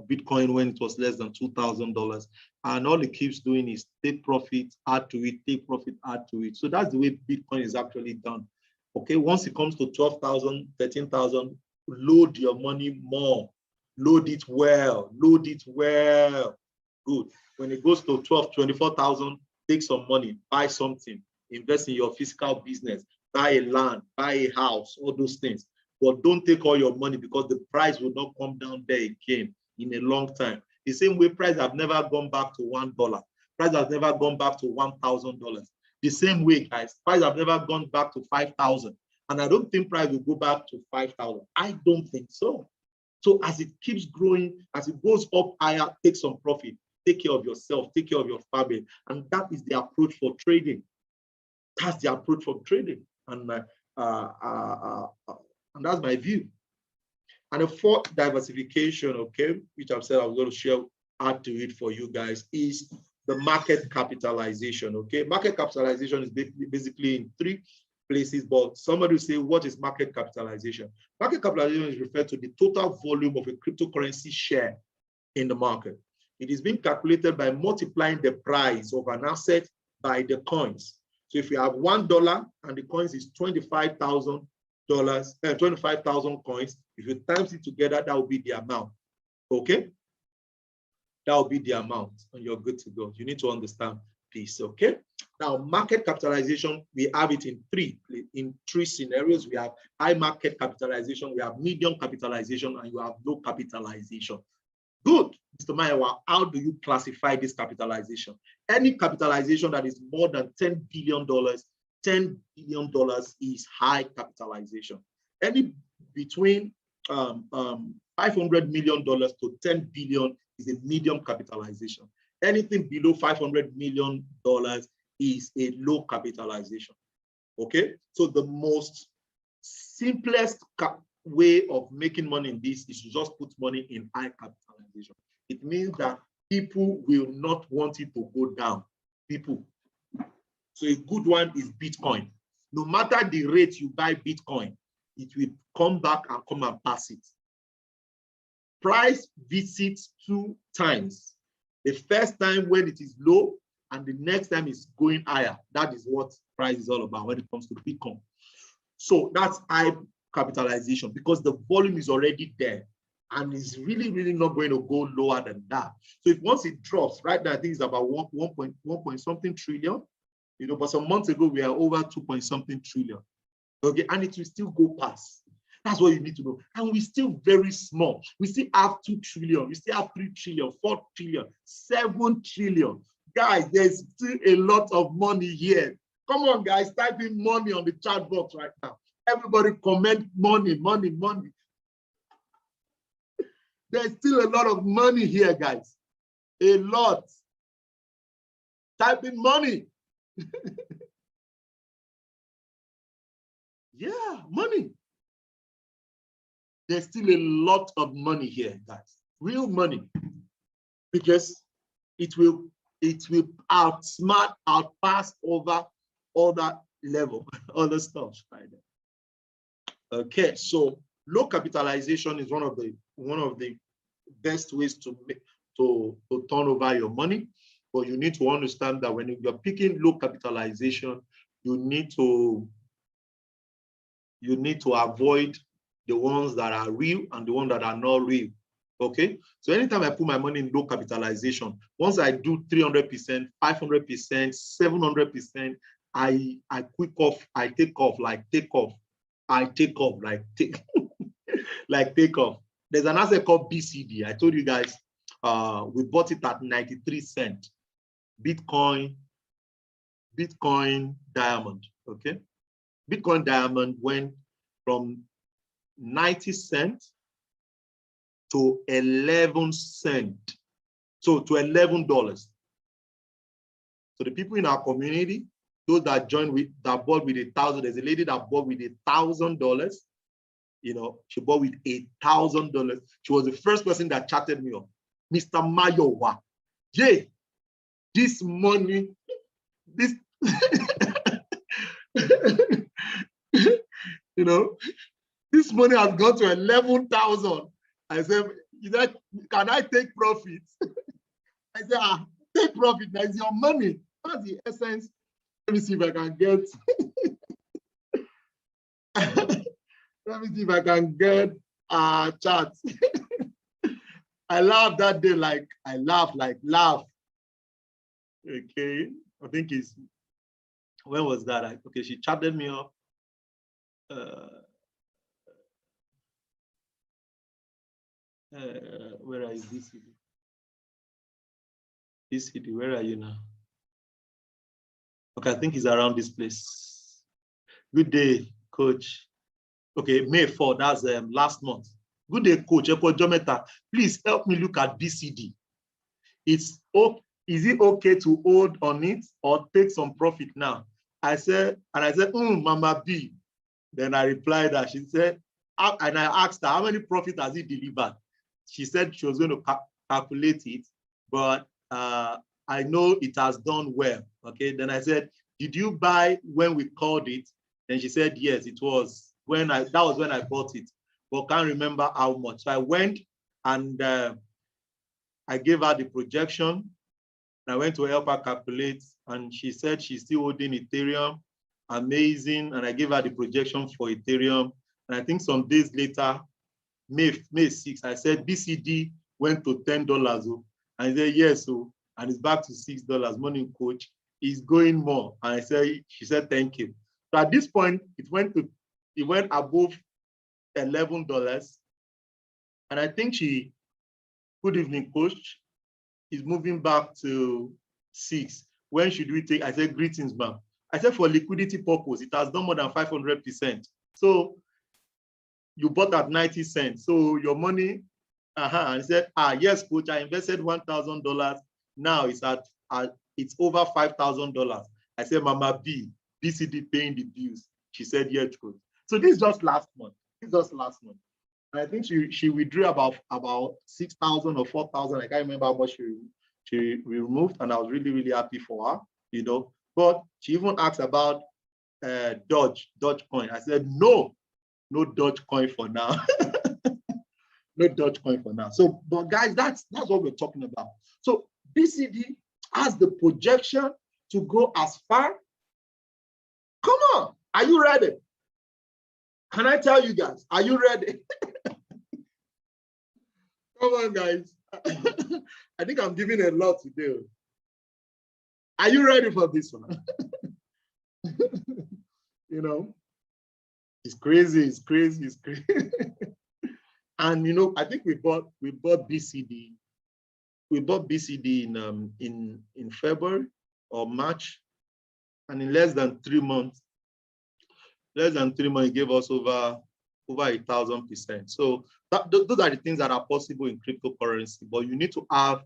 Bitcoin when it was less than $2,000, and all he keeps doing is take profit, add to it, take profit, add to it. So that's the way Bitcoin is actually done. Okay, once it comes to 12,000, 13,000, load your money more, load it well, Good. When it goes to 12, 24,000, take some money, buy something, invest in your physical business, buy a land, buy a house, all those things. But don't take all your money, because the price will not come down there again in a long time. The same way price have never gone back to $1. Price has never gone back to $1,000. The same way, guys, price have never gone back to 5,000. And I don't think price will go back to 5,000. I don't think so. So as it keeps growing, as it goes up higher, take some profit. Take care of yourself, take care of your family. And that is the approach for trading. That's the approach for trading. And that's my view. And the fourth diversification, okay, which I've said I was going to add to it for you guys, is the market capitalization, okay? Market capitalization is basically in 3 places, but somebody will say, what is market capitalization? Market capitalization is referred to the total volume of a cryptocurrency share in the market. It is being calculated by multiplying the price of an asset by the coins. So if you have $1 and the coins is $25,000, 25,000 coins, if you times it together, that will be the amount. Okay? That will be the amount, and you're good to go. You need to understand this, okay? Now, market capitalization, we have it in three scenarios. We have high market capitalization, we have medium capitalization, and you have low capitalization. Good, Mr. Maiwa, how do you classify this capitalization? Any capitalization that is more than $10 billion, $10 billion is high capitalization. Any between $500 million to $10 billion is a medium capitalization. Anything below $500 million is a low capitalization. Okay, so the most simplest way of making money in this is to just put money in high capitalization. It means that people will not want it to go down. People. So a good one is Bitcoin. No matter the rate you buy Bitcoin, it will come back and come and pass it. Price visits 2 times. The first time when it is low, and the next time it's going higher. That is what price is all about when it comes to Bitcoin. So that's high capitalization because the volume is already there and it's really, really not going to go lower than that. So if once it drops, right now, I think it's about 1 point something trillion, you know, but some months ago, we are over 2 point something trillion. Okay, and it will still go past. That's what you need to know. And we're still very small. We still have 2 trillion. We still have 3 trillion, 4 trillion, 7 trillion. Guys, there's still a lot of money here. Come on, guys, type in money on the chat box right now. Everybody comment money, money, money. There's still a lot of money here, guys. A lot. Type in money. Yeah, money. There's still a lot of money here, guys. Real money. Because it will outsmart, outpass over all that level, other stuff right there. Okay, so low capitalization is one of the best ways to turn over your money. But you need to understand that when you're picking low capitalization, you need to avoid the ones that are real and the ones that are not real. Okay, so anytime I put my money in low capitalization, once I do 300%, 500%, 700%, I quick off, I take off, like take off, I take off, like take, like take off. There's an asset called BCD. I told you guys, we bought it at 93 cents. Bitcoin diamond. Okay, Bitcoin diamond went from 90 cents to 11 cents, so to $11. So the people in our community, those that joined with, that bought with 1,000, there's a lady that bought with $1,000. You know, she bought with $1,000. She was the first person that chatted me up, Mr. Mayowa. Yay, this money, this, you know, this money has gone to 11,000. I said, can I take profits? I said, take profit. That's your money. That's the essence. Let me see if I can get. Let me see if I can get a chat. I laughed that day, like I laughed, like laugh. Okay, I think it's, when was that? Okay, she chatted me up. Where is this city? This city, where are you now? Okay, I think it's around this place. Good day, coach. Okay, May 4, that's last month. Good day, coach. Please help me look at BCD. Is it okay to hold on it or take some profit now? I said, Mama B. Then I replied that she said, and I asked her, how many profit has he delivered? She said she was going to calculate it, but I know it has done well. Okay, then I said, did you buy when we called it? Then she said, yes, it was when that was when I bought it, but can't remember how much. So I went and I gave her the projection. I went to help her calculate, and she said she's still holding Ethereum. Amazing. And I gave her the projection for Ethereum. And I think some days later, May 6th, I said BCD went to $10. And I said, yes, so, and it's back to $6. Morning, coach. It's going more. And she said, thank you. So at this point, it went above $11. And I think good evening, coach, is moving back to 6. When should we take? I said, greetings, ma'am. I said, for liquidity purpose, it has done more than 500%. So you bought at 90 cents. So your money, and I said, yes, coach, I invested $1,000 Now it's over $5,000. I said, Mama B, BCD paying the bills. She said, yeah, true. So this is just last month. This is just last month. And I think she withdrew about 6,000 or 4,000. I can't remember how much she removed, and I was really, really happy for her, you know. But she even asked about Dogecoin. I said, no Dogecoin for now. No Dogecoin for now. So, but guys, that's what we're talking about. So BCD has the projection to go as far. Come on, are you ready? Can I tell you guys, are you ready? Come on, guys. I think I'm giving a lot today. Are you ready for this one? You know, it's crazy, it's crazy, it's crazy. And you know, I think we bought BCD. We bought BCD in February or March, and in less than 3 months, it gave us over 1,000%. So those are the things that are possible in cryptocurrency, but you need to have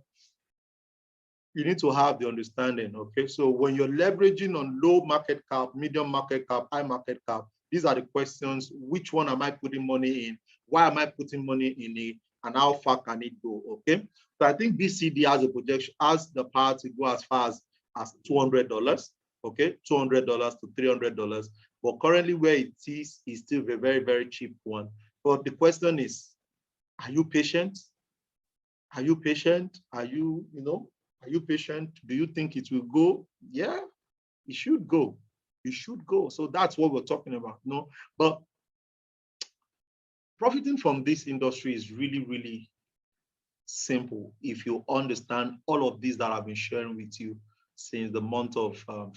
the understanding. Okay, so when you're leveraging on low market cap, medium market cap, high market cap, these are the questions: which one am I putting money in? Why am I putting money in it? And how far can it go? Okay, so I think BCD has a projection, has the power to go as far as $200. Okay, $200 to $300. But currently where it is still a very, very cheap one. But the question is, are you patient? Are you patient? Are you patient? Do you think it will go? Yeah, it should go. It should go. So that's what we're talking about. No, but profiting from this industry is really, really simple if you understand all of these that I've been sharing with you since the month of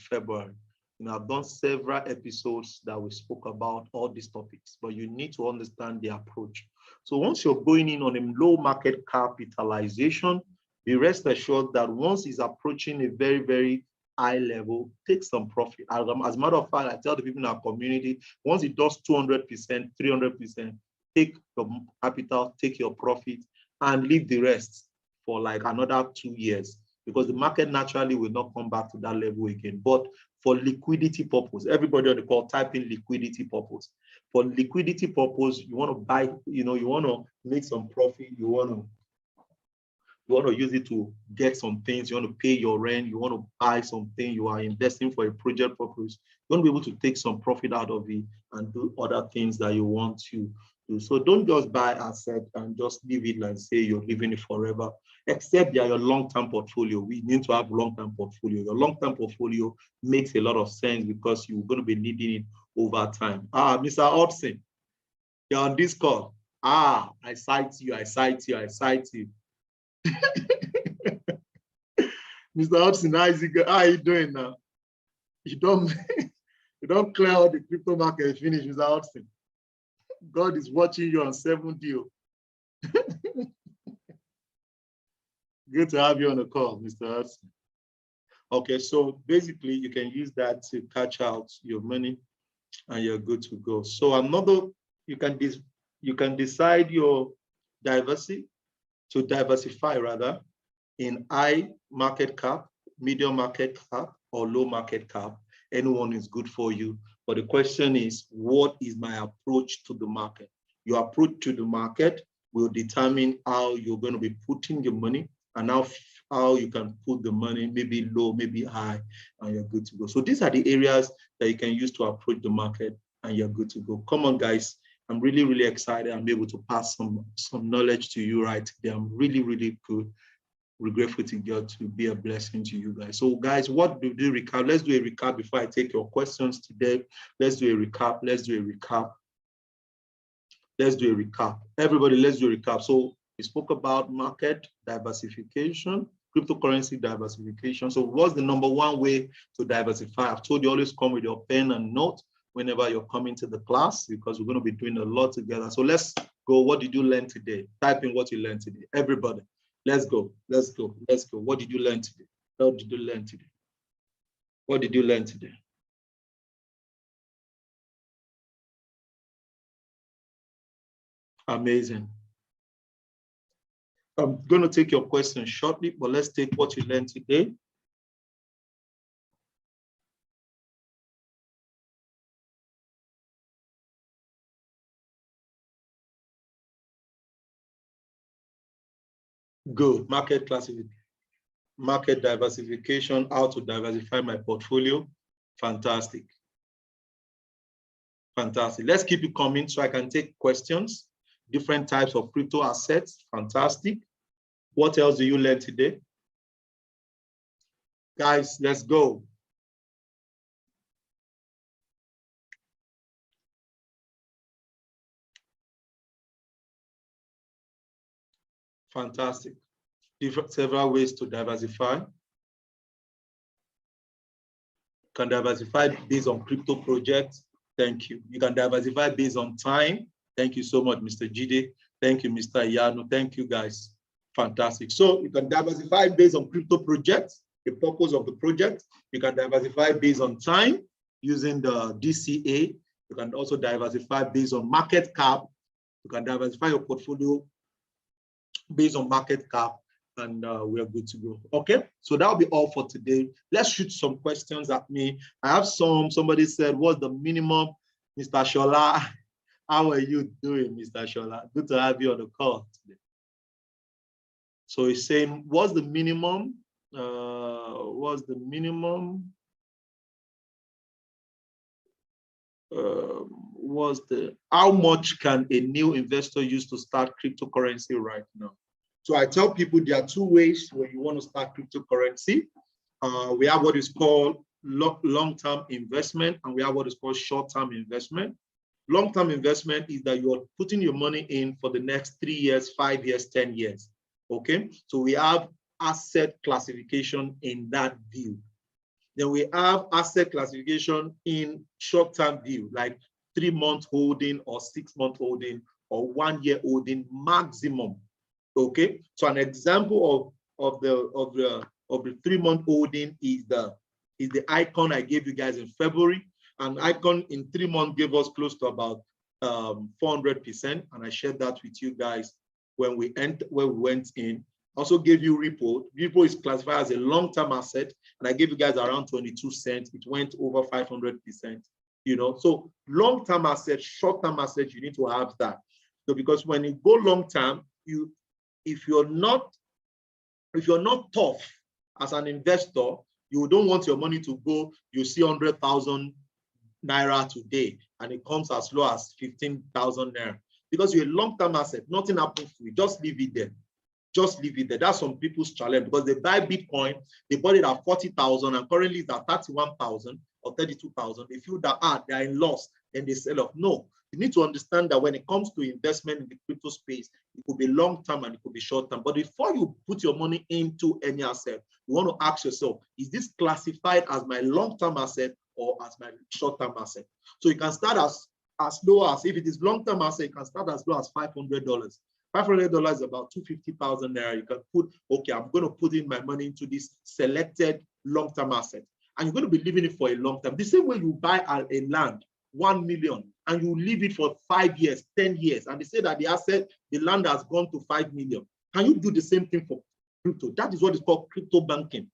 February. You know, I've done several episodes that we spoke about all these topics, but you need to understand the approach. So once you're going in on a low market capitalization, be rest assured that once it's approaching a very, very high level, take some profit. As a matter of fact, I tell the people in our community, once it does 200%, 300%, take your capital, take your profit, and leave the rest for like another 2 years, because the market naturally will not come back to that level again. But for liquidity purpose, everybody on the call, type in liquidity purpose. For liquidity purpose, you want to buy, you want to make some profit, you want to use it to get some things, you want to pay your rent, you want to buy something, you are investing for a project purpose, you want to be able to take some profit out of it and do other things that you want to do. So don't just buy asset and just leave it like say you're living it forever, except they are your long-term portfolio. We need to have long-term portfolio. Your long-term portfolio makes a lot of sense because you're going to be needing it over time. Mr. Hudson, you're on this call. I cite you. Mr. Hudson, how are you doing now? You don't clear out the crypto market finish, Mr. Hudson. God is watching you on 7D. Good to have you on the call, Mr. Hudson. Okay, so basically you can use that to catch out your money and you're good to go. So you can decide your diversify rather in high market cap, medium market cap, or low market cap. Anyone is good for you. But the question is, what is my approach to the market? Your approach to the market will determine how you're going to be putting your money and how you can put the money, maybe low, maybe high, and you're good to go. So these are the areas that you can use to approach the market and you're good to go. Come on, guys. I'm really, really excited. I'm able to pass some knowledge to you right today. I'm really, really good. We're grateful to God to be a blessing to you guys. So guys, what do we recap? Let's do a recap before I take your questions today. Let's do a recap. Everybody, let's do a recap. So we spoke about market diversification, cryptocurrency diversification. So what's the number one way to diversify? I've told you, always come with your pen and note whenever you're coming to the class, because we're going to be doing a lot together. So let's go. What did you learn today? Type in what you learned today. Everybody. Let's go. What did you learn today? What did you learn today? Amazing. I'm going to take your question shortly, but let's take what you learned today. Good. Market classification, market diversification, how to diversify my portfolio. Fantastic. Fantastic. Let's keep it coming so I can take questions. Different types of crypto assets. Fantastic. What else do you learn today? Guys, let's go. Fantastic. Several ways to diversify. You can diversify based on crypto projects. Thank you. You can diversify based on time. Thank you so much, Mr. Jide. Thank you, Mr. Yano. Thank you, guys. Fantastic. So you can diversify based on crypto projects, the purpose of the project. You can diversify based on time using the DCA. You can also diversify based on market cap. You can diversify your portfolio based on market cap, and we are good to go. Okay, so that'll be all for today. Let's shoot some questions at me. I have somebody said, what's the minimum? Mr. Shola, how are you doing, Mr. Shola? Good to have you on the call today. So he's saying, what's the minimum? What's the minimum? How much can a new investor use to start cryptocurrency right now? So I tell people there are two ways when you want to start cryptocurrency. We have what is called long-term investment, and we have what is called short-term investment. Long-term investment is that you're putting your money in for the next 3 years, 5 years, 10 years. Okay, so we have asset classification in that view. Then we have asset classification in short-term view, like 3-month holding or 6-month holding or 1-year holding maximum. Okay, so an example of the 3-month holding is the icon I gave you guys in February. An icon in 3 months gave us close to about 400%, and I shared that with you guys when we went in. Also gave you Repo. Repo is classified as a long-term asset, and I gave you guys around 22 cents. It went over 500%. You know, so long-term assets, short-term assets, you need to have that. So because when you go long-term, if you're not tough as an investor, you don't want your money to go. You see 100,000 naira today, and it comes as low as 15,000 naira because you're a long-term asset. Nothing happens to it. Just leave it there. Just leave it there. That's some people's challenge because they buy Bitcoin, they bought it at 40,000 and currently it's at 31,000 or 32,000. They feel that they're in loss and they sell off. No, you need to understand that when it comes to investment in the crypto space, it could be long-term and it could be short-term. But before you put your money into any asset, you want to ask yourself, is this classified as my long-term asset or as my short-term asset? So you can start as low as, if it is long-term asset, you can start as low as $500. $500 is about 250,000 naira. You can put, okay, I'm going to put in my money into this selected long-term asset. And you're going to be leaving it for a long time. The same way you buy a land, 1 million, and you leave it for 5 years, 10 years, and they say that the land has gone to 5 million. Can you do the same thing for crypto? That is what is called crypto banking.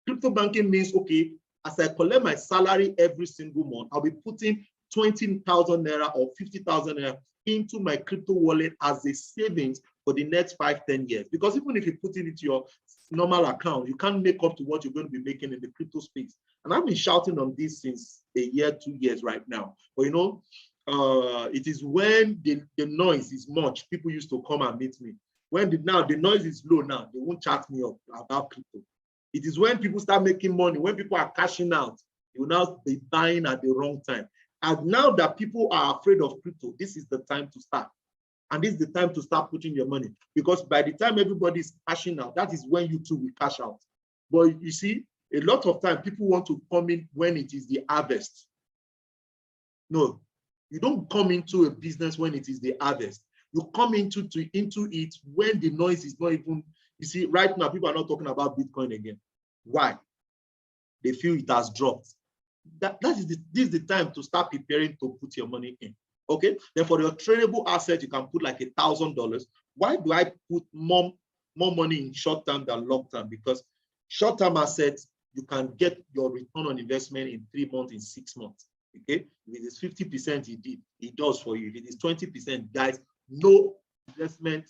Crypto banking means, okay, as I collect my salary every single month, I'll be putting 20,000 naira or 50,000 naira into my crypto wallet as a savings for the next 5-10 years. Because even if you put it into your normal account, you can't make up to what you're going to be making in the crypto space. And I've been shouting on this since a year, 2 years right now. But you know, it is when the noise is much, people used to come and meet me. When now the noise is low now, they won't chat me up about crypto. It is when people start making money, when people are cashing out, you will now be buying at the wrong time. And now that people are afraid of crypto, this is the time to start. And this is the time to start putting your money. Because by the time everybody is cashing out, that is when you too will cash out. But you see, a lot of time people want to come in when it is the harvest. No, you don't come into a business when it is the harvest. You come into it when the noise is not even, you see, right now, people are not talking about Bitcoin again. Why? They feel it has dropped. This is the time to start preparing to put your money in. Okay. Then for your tradable asset, you can put like $1,000. Why do I put more more money in short term than long term, because short term assets, you can get your return on investment in 3 months, in 6 months. Okay, if it is 50%, it does for you. If it is 20%, guys, no investment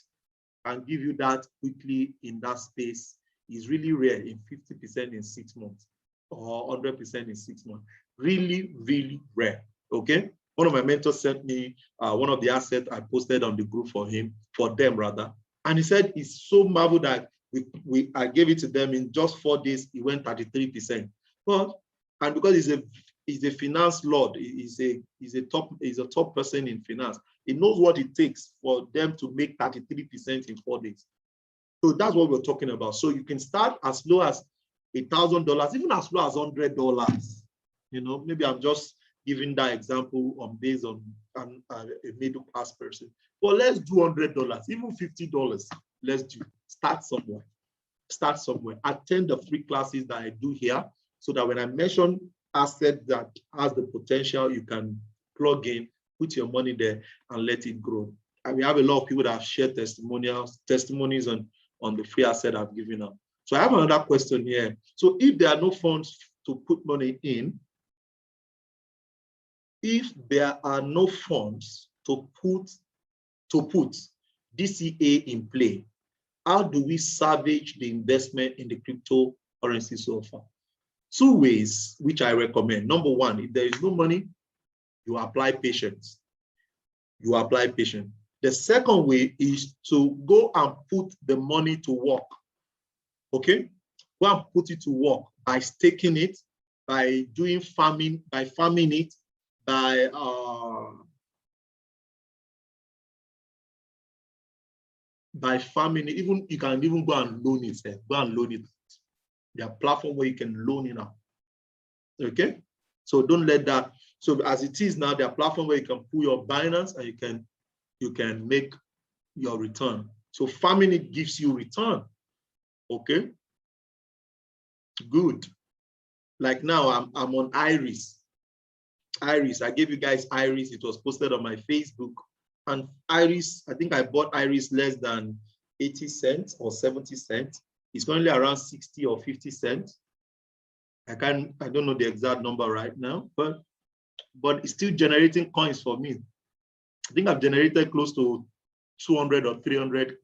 can give you that quickly in that space. Is really rare in 50% in 6 months or 100% in 6 months. Really, really rare. Okay. One of my mentors sent me one of the assets I posted on the group for them rather. And he said he's so marveled that I gave it to them in just 4 days, it went 33%. And because he's a finance lord, he's a top person in finance. He knows what it takes for them to make 33% in 4 days. So that's what we're talking about. So you can start as low as $1,000, even as low as $100. You know, maybe I'm just giving that example based on a middle class person. But let's do $100, even $50. Let's do. Start somewhere. Start somewhere. Attend the free classes that I do here, so that when I mention asset that has the potential, you can plug in, put your money there, and let it grow. And we have a lot of people that have shared testimonies on the free asset I've given up. So I have another question here. So if there are no funds to put money in, if there are no funds to put DCA in play, how do we salvage the investment in the cryptocurrency so far? 2 ways which I recommend. Number one, if there is no money, you apply patience. You apply patience. The second way is to go and put the money to work. Okay? Go and put it to work by staking it, by doing farming, by farming it, by farming it. Even you can even go and loan it. Go and loan it. There are platforms where you can loan it out. Okay? So don't let that. So as it is now, there are platforms where you can pull your Binance and you can make your return. So farming it gives you return. Okay? Good. Like now, I'm on Iris. Iris, I gave you guys Iris. It was posted on my Facebook. And Iris, I think I bought Iris less than 80 cents or 70 cents. It's currently around 60 or 50 cents. I don't know the exact number right now, but it's still generating coins for me. I think I've generated close to 200 or 300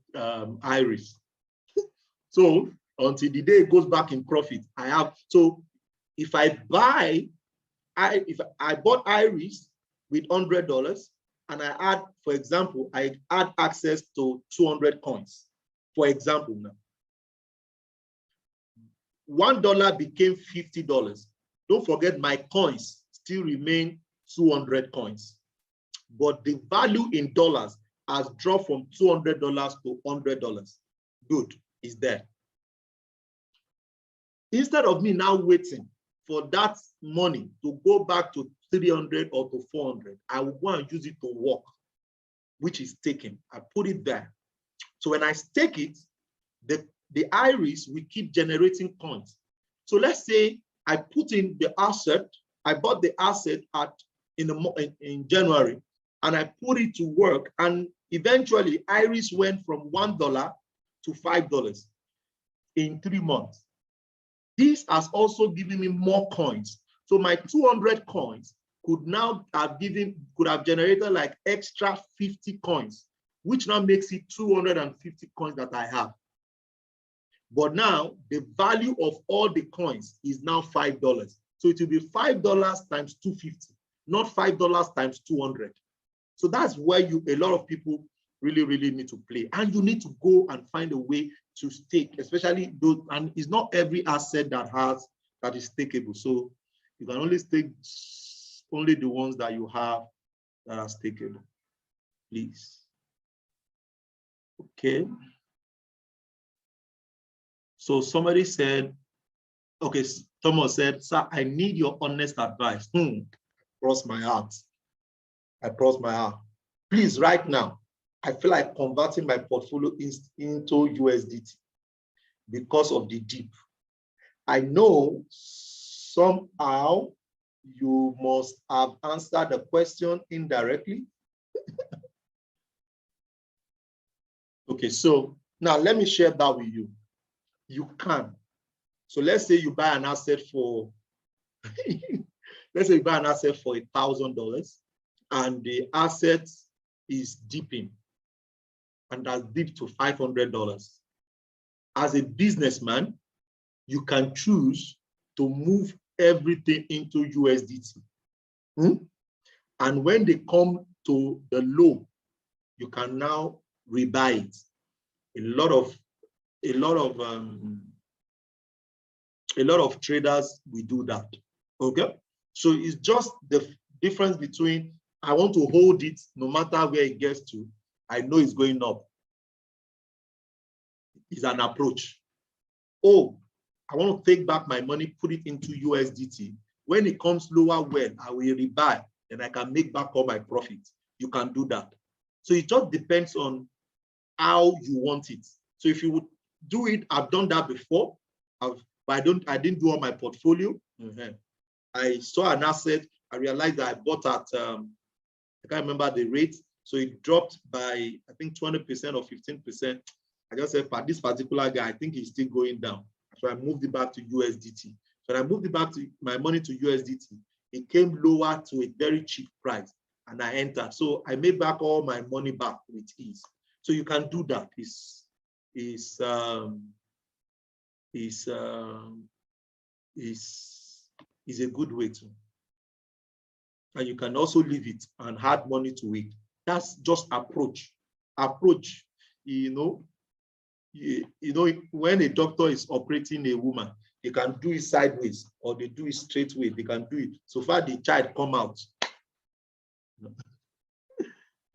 Iris. So until the day it goes back in profit, I have. So if I bought Iris with $100 and I add, for example, I add access to 200 coins. For example, now $1 became $50. Don't forget my coins still remain 200 coins, but the value in dollars has dropped from $200 to $100. Good, is there. Instead of me now waiting for that money to go back to 300 or to 400, I will go and use it to work, which is taken. I put it there. So when I stake it, the Iris will keep generating coins. So let's say I put in the asset, I bought the asset in January, and I put it to work, and eventually Iris went from $1 to $5 in 3 months. This has also given me more coins. So my 200 coins could have generated like extra 50 coins, which now makes it 250 coins that I have. But now the value of all the coins is now $5. So it will be $5 times 250, not $5 times 200. So that's where a lot of people really, really need to play. And you need to go and find a way to stake, especially those, and it's not every asset that is stakeable. So you can only stake only the ones that you have that are stakeable, please. Okay. So somebody said, okay, Thomas said, sir, I need your honest advice. Cross my heart. I cross my heart. Please, right now, I feel like converting my portfolio into USDT because of the dip. I know somehow you must have answered the question indirectly. Okay, so Now, let me share that with you. You can. So let's say you buy an asset for, let's say you buy an asset for $1,000 and the asset is dipping and has dipped to $500. As a businessman, you can choose to move everything into USDT. And when they come to the low, you can now rebuy it. A lot of traders will do that. Okay, so it's just the difference between I want to hold it no matter where it gets to. I know it's going up. It's an approach. Oh, I want to take back my money, put it into USDT. When it comes lower, well, I will rebuy and I can make back all my profit. You can do that. So it just depends on how you want it. So if you would do it, I've done that before, but I didn't do all my portfolio. I saw an asset, I realized that I bought at, I can't remember the rate. So it dropped by, I think 20% or 15%. I just said, for this particular guy, I think he's still going down. So I moved it back to USDT. So when I moved it back to my money to USDT, it came lower to a very cheap price and I entered. So I made back all my money back with ease. So you can do that. It's a good way to. And you can also leave it and add money to it. That's just approach. Approach, when a doctor is operating a woman, they can do it sideways or they do it straightway. They can do it. So far the child come out.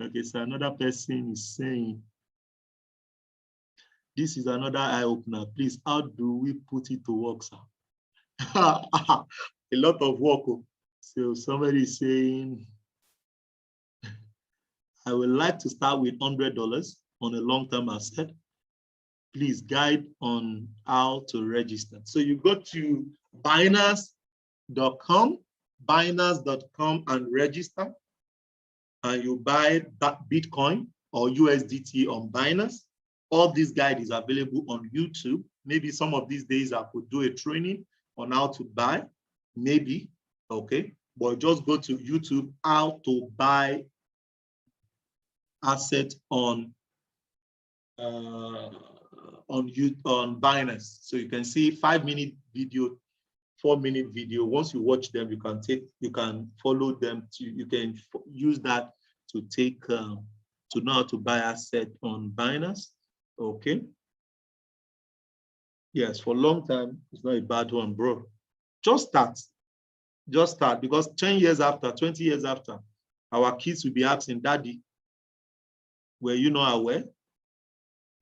Okay, so another person is saying, this is another eye-opener. Please, how do we put it to work, sir? A lot of work. So somebody is saying, I would like to start with $100 on a long-term asset. Please guide on how to register. So you go to Binance.com and register, and you buy that Bitcoin or USDT on Binance. All this guide is available on YouTube. Maybe some of these days I could do a training on how to buy, maybe, okay? But just go to YouTube, how to buy asset on Binance. So you can see 5-minute video, 4-minute video. Once you watch them, you can follow them you can use that to take to know how to buy asset on Binance. Okay. Yes, for a long time, it's not a bad one, bro. Just start. Just start, because 10 years after, 20 years after, our kids will be asking, Daddy, were you not aware?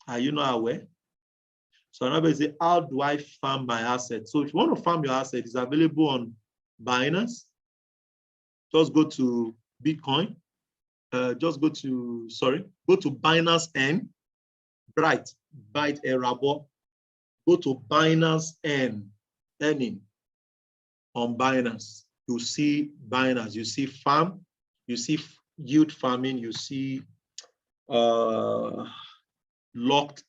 Are you not aware? So another say, how do I farm my asset? So if you want to farm your asset, it's available on Binance. Just go to Bitcoin. Go to Binance N, Byte Erabo. Go to Binance N, earning on Binance. You see Binance, you see farm, you see yield farming, you see locked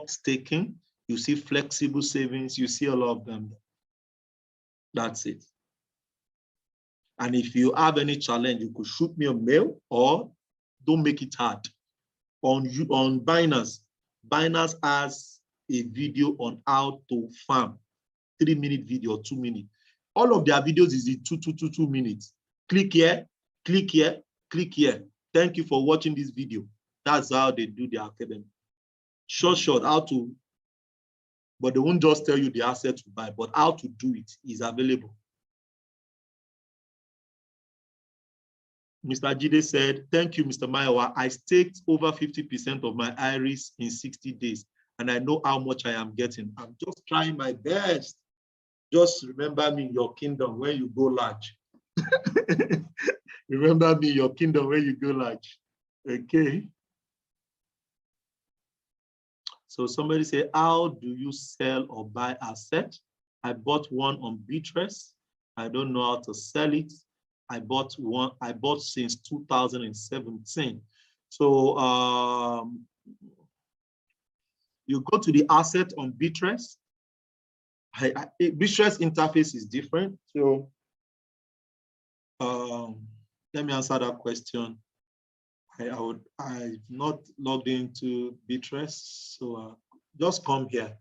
staking, you see flexible savings, you see all of them. That's it. And if you have any challenge, you could shoot me a mail or don't make it hard. On Binance, Binance has a video on how to farm, 3-minute video or 2 minutes. All of their videos is in 2 minutes. Click here, click here, click here. Thank you for watching this video. That's how they do their academy. Short, how to, but they won't just tell you the asset to buy, but how to do it is available. Mr. Jide said, thank you, Mr. Maiwa. I staked over 50% of my IRIS in 60 days, and I know how much I am getting. I'm just trying my best. Just remember me in your kingdom when you go large. Remember me in your kingdom when you go large. Okay. So somebody say, how do you sell or buy asset? I bought one on Bitress. I don't know how to sell it. I bought since 2017. So You go to the asset on Bitress. Bitress interface is different. So let me answer that question. I've not logged into Bitress, so just come here.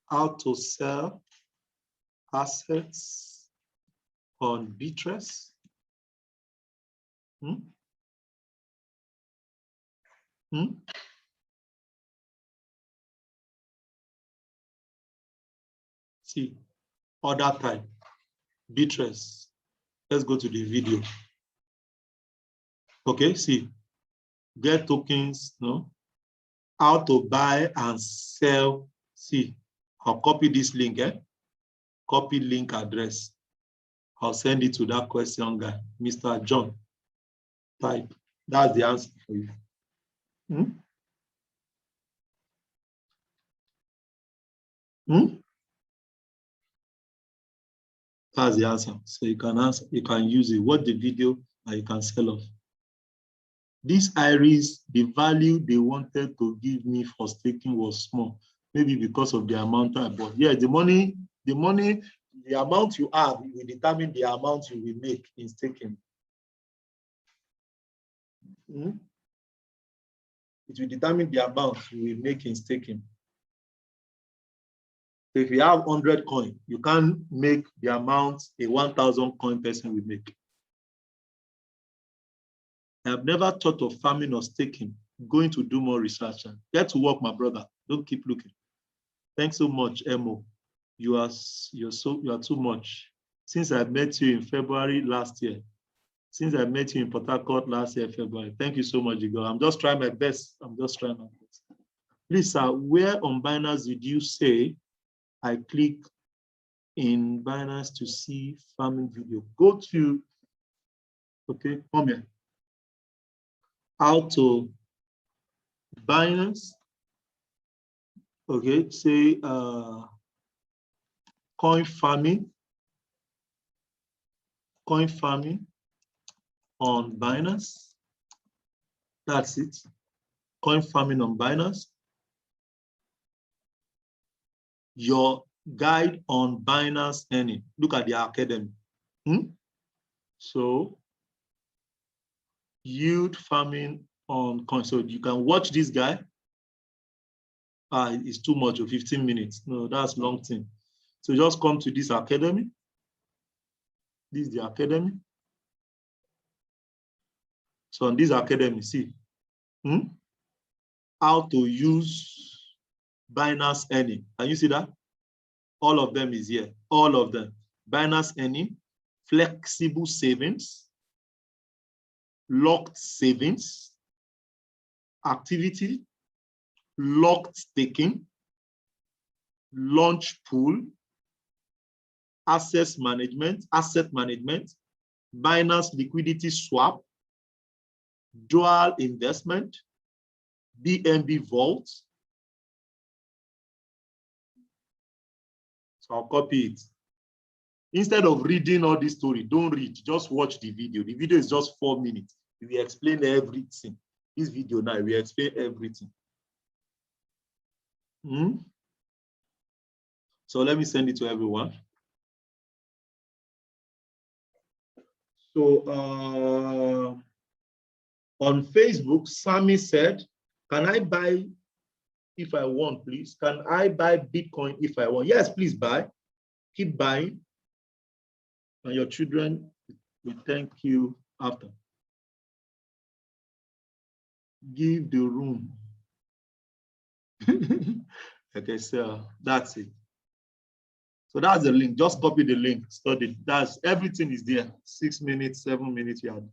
How to sell assets on Bitress. See, order type, Bitress. Let's go to the video. Okay, see, get tokens, no? How to buy and sell. See, I'll copy this link, copy link address. I'll send it to that question guy, Mr. John. Type. That's the answer for you. That's the answer. So you can answer, you can use it, watch the video, and you can sell off. This iris, the value they wanted to give me for staking was small, maybe because of the amount I bought. Yeah, the amount you have will determine the amount you will make in staking. It will determine the amount you will make in staking. So if you have 100 coin, you can't make the amount a 1,000 coin person will make. I've never thought of farming or staking. Going to do more research. Get to work, my brother. Don't keep looking. Thanks so much, Emo. You are too much. Since I met you in February last year. Since I met you in Port Harcourt last year, February. Thank you so much, Igor. I'm just trying my best. Please, sir, where on Binance did you say I click in Binance to see farming video? Go to, okay, come here. How to Binance, okay, say coin farming on Binance. That's it. Coin farming on Binance. Your guide on Binance earning. Look at the academy. So yield farming on coin. So you can watch this guy. It's too much, 15 minutes. No, that's long thing. So just come to this academy. This is the academy. So on this academy, see how to use Binance earning. Can you see that? All of them is here. All of them. Binance earning, flexible savings, locked savings, activity, locked staking, launch pool, asset management, Binance liquidity swap, dual investment, BNB vault. So I'll copy it. Instead of reading all this story, don't read, just watch the video. The video is just 4 minutes. We explain everything. This video now, we explain everything. So let me send it to everyone. So on Facebook, Sammy said, can I buy if I want, please? Can I buy Bitcoin if I want? Yes, please buy. Keep buying. And your children will thank you after. Give the room. Okay, so that's it. So that's the link. Just copy the link. Study. That's everything is there. 6 minutes, 7 minutes. You have.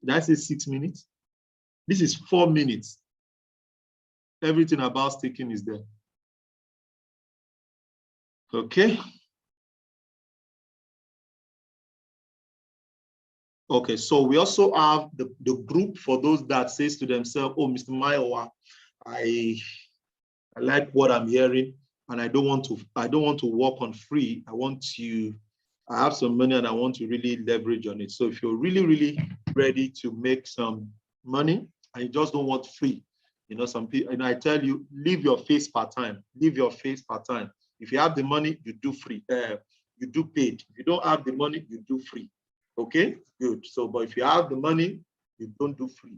Did I say 6 minutes? This is 4 minutes. Everything about staking is there. Okay. Okay, so we also have the group for those that says to themselves, oh, Mr. Mayowa, I like what I'm hearing, and I don't want to work on free. I have some money and I want to really leverage on it. So if you're really, really ready to make some money and you just don't want free, You know, some people, and I tell you, leave your face part-time. Leave your face part-time. If you have the money, you do free. You do paid. If you don't have the money, you do free. Okay, good. So, but if you have the money, you don't do free.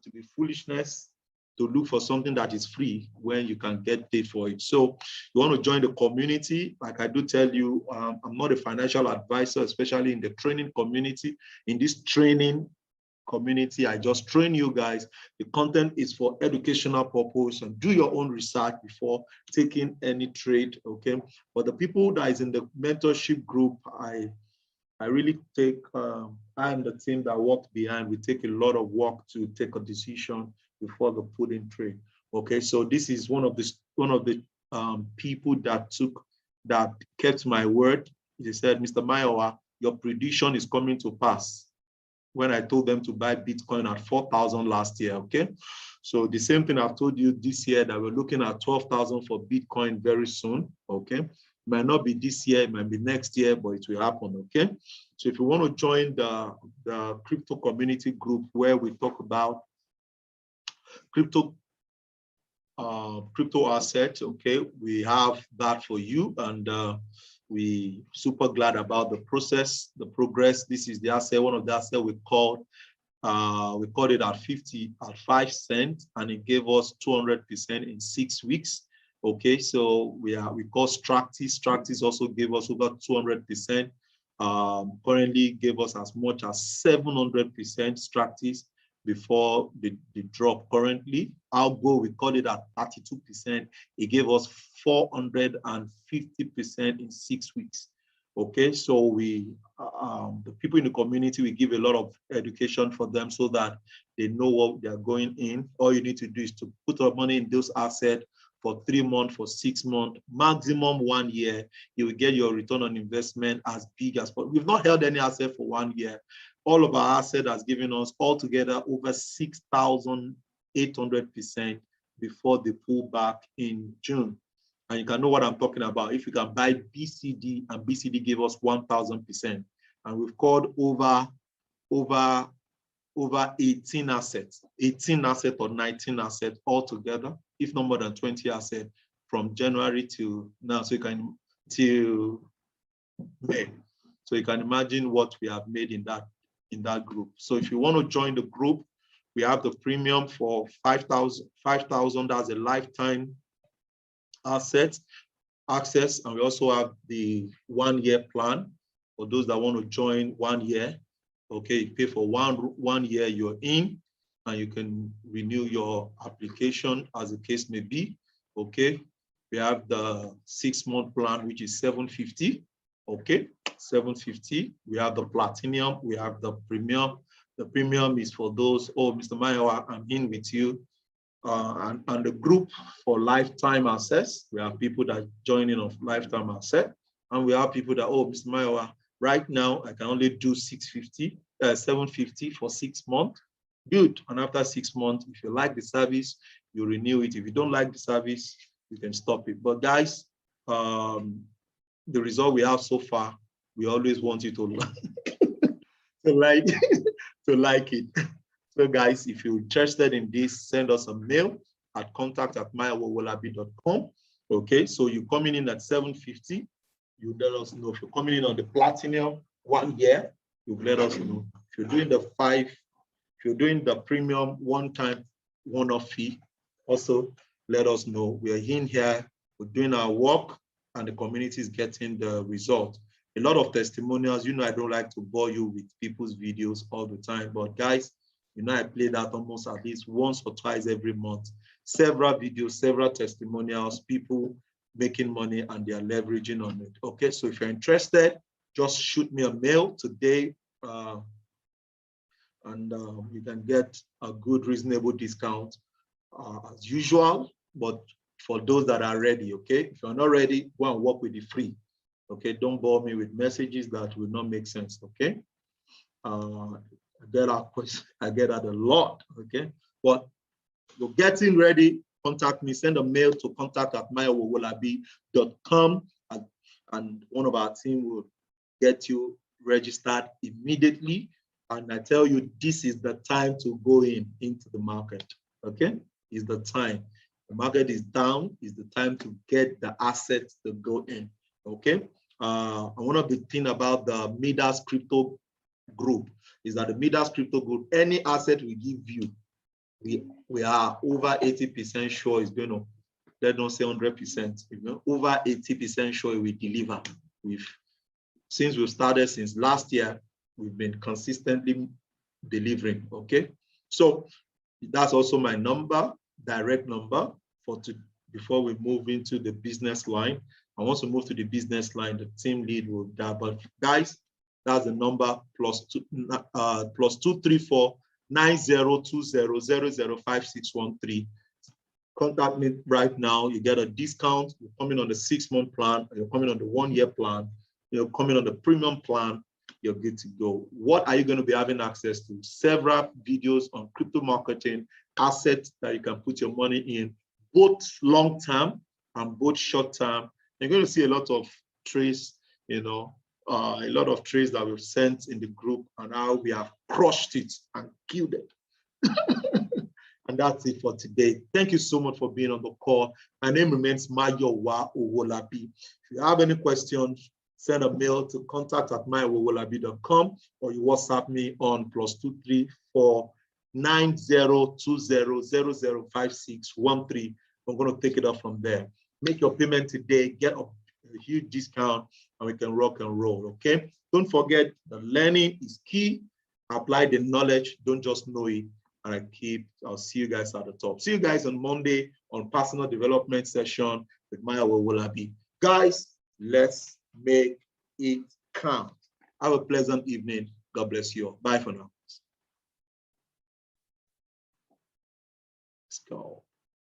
To be foolishness to look for something that is free when you can get paid for it. So you want to join the community. Like I do tell you, I'm not a financial advisor, especially in the training community. In this training community, I just train you guys. The content is for educational purpose, and do your own research before taking any trade, okay? But the people that is in the mentorship group, I really take, I am the team that works behind. We take a lot of work to take a decision before the put-in trade. Okay, so this is one of the people that kept my word. He said, Mr. Mayowa, your prediction is coming to pass. When I told them to buy Bitcoin at 4,000 last year, okay? So the same thing I've told you this year, that we're looking at 12,000 for Bitcoin very soon, okay? It might not be this year, it might be next year, but it will happen, okay? So if you want to join the crypto community group where we talk about crypto assets, okay, we have that for you, and we super glad about the process, the progress. This is the asset, one of the assets we called it at 5 cents, and it gave us 200% in 6 weeks. Okay, so we call Stractis. Stractis also gave us over 200%. Currently gave us as much as 700% Stractis before the drop. Currently, Algo, we call it at 32%. It gave us 450% in 6 weeks. Okay, so we, the people in the community, we give a lot of education for them so that they know what they are going in. All you need to do is to put your money in those assets for 3 months, for 6 months, maximum 1 year. You will get your return on investment as big as possible. We've not held any asset for 1 year. All of our asset has given us altogether over 6,800% before the pullback in June. And you can know what I'm talking about. If you can buy BCD, and BCD gave us 1,000%. And we've called over 18 assets or 19 assets altogether, if not more than 20 assets from January to now. So you can till May. So you can imagine what we have made in that group. So if you want to join the group, we have the premium for 5,000 as a lifetime asset access, and we also have the 1 year plan for those that want to join 1 year. Okay, you pay for one year, you're in, and you can renew your application as the case may be. Okay, we have the 6-month plan, which is $750. Okay, $750. We have the platinum, we have the premium. The premium is for those, oh, Mr. Mayowa, I'm in with you. And the group for lifetime access, we have people that join in of lifetime access, and we have people that, oh, Mr. Mayowa, right now I can only do $750 for 6 months. Good. And after 6 months, if you like the service, you renew it. If you don't like the service, you can stop it. But guys, the result we have so far, we always want you to like it. So guys, if you're interested in this, send us a mail at contact@mayawawolabi.com. Okay, so you're coming in at $750. You let us know. If you're coming in on the platinum 1 year, you let us know. If you're doing if you're doing the premium one-time one-off fee, also let us know. We are in here, we're doing our work, and the community is getting the result. A lot of testimonials. You know, I don't like to bore you with people's videos all the time, but guys, you know, I play that almost at least once or twice every month. Several videos, several testimonials, people making money and they are leveraging on it. Okay, so if you're interested, just shoot me a mail today, and you can get a good, reasonable discount as usual. But for those that are ready, okay, if you're not ready, go and work with the free. Okay, don't bore me with messages that will not make sense. Okay. I get that a lot, okay? But you're getting ready, contact me, send a mail to contact@mayawawolabi.com, and one of our team will get you registered immediately. And I tell you, this is the time to go into the market, okay? is the time. The market is down, is the time to get the assets to go in. Okay. And one of the things about the Midas crypto group is that the Midas crypto group, any asset we give you, we are over 80% sure is going to, let's not say 100%, over 80% sure we deliver. Since we started since last year, we've been consistently delivering. Okay. So that's also my number, direct number before we move into the business line. I want to move to the business line, the team lead will that. But guys, that's the number +234 9020005613. Contact me right now. You get a discount. You're coming on the 6-month plan, you're coming on the 1-year plan, you're coming on the premium plan, you're good to go. What are you going to be having access to? Several videos on crypto marketing, assets that you can put your money in, both long-term and both short-term. You're going to see a lot of trades, a lot of trades that we've sent in the group and how we have crushed it and killed it. And that's it for today. Thank you so much for being on the call. My name remains Mayowa Owolabi. If you have any questions, send a mail to contact@mayowolabi.com or you WhatsApp me on +234 9020005613. I'm going to take it up from there. Make your payment today, get a huge discount, and we can rock and roll. Okay. Don't forget, the learning is key. Apply the knowledge. Don't just know it. And I'll see you guys at the top. See you guys on Monday on personal development session with Maya Wolabi. Guys, let's make it count. Have a pleasant evening. God bless you all. Bye for now. Let's go.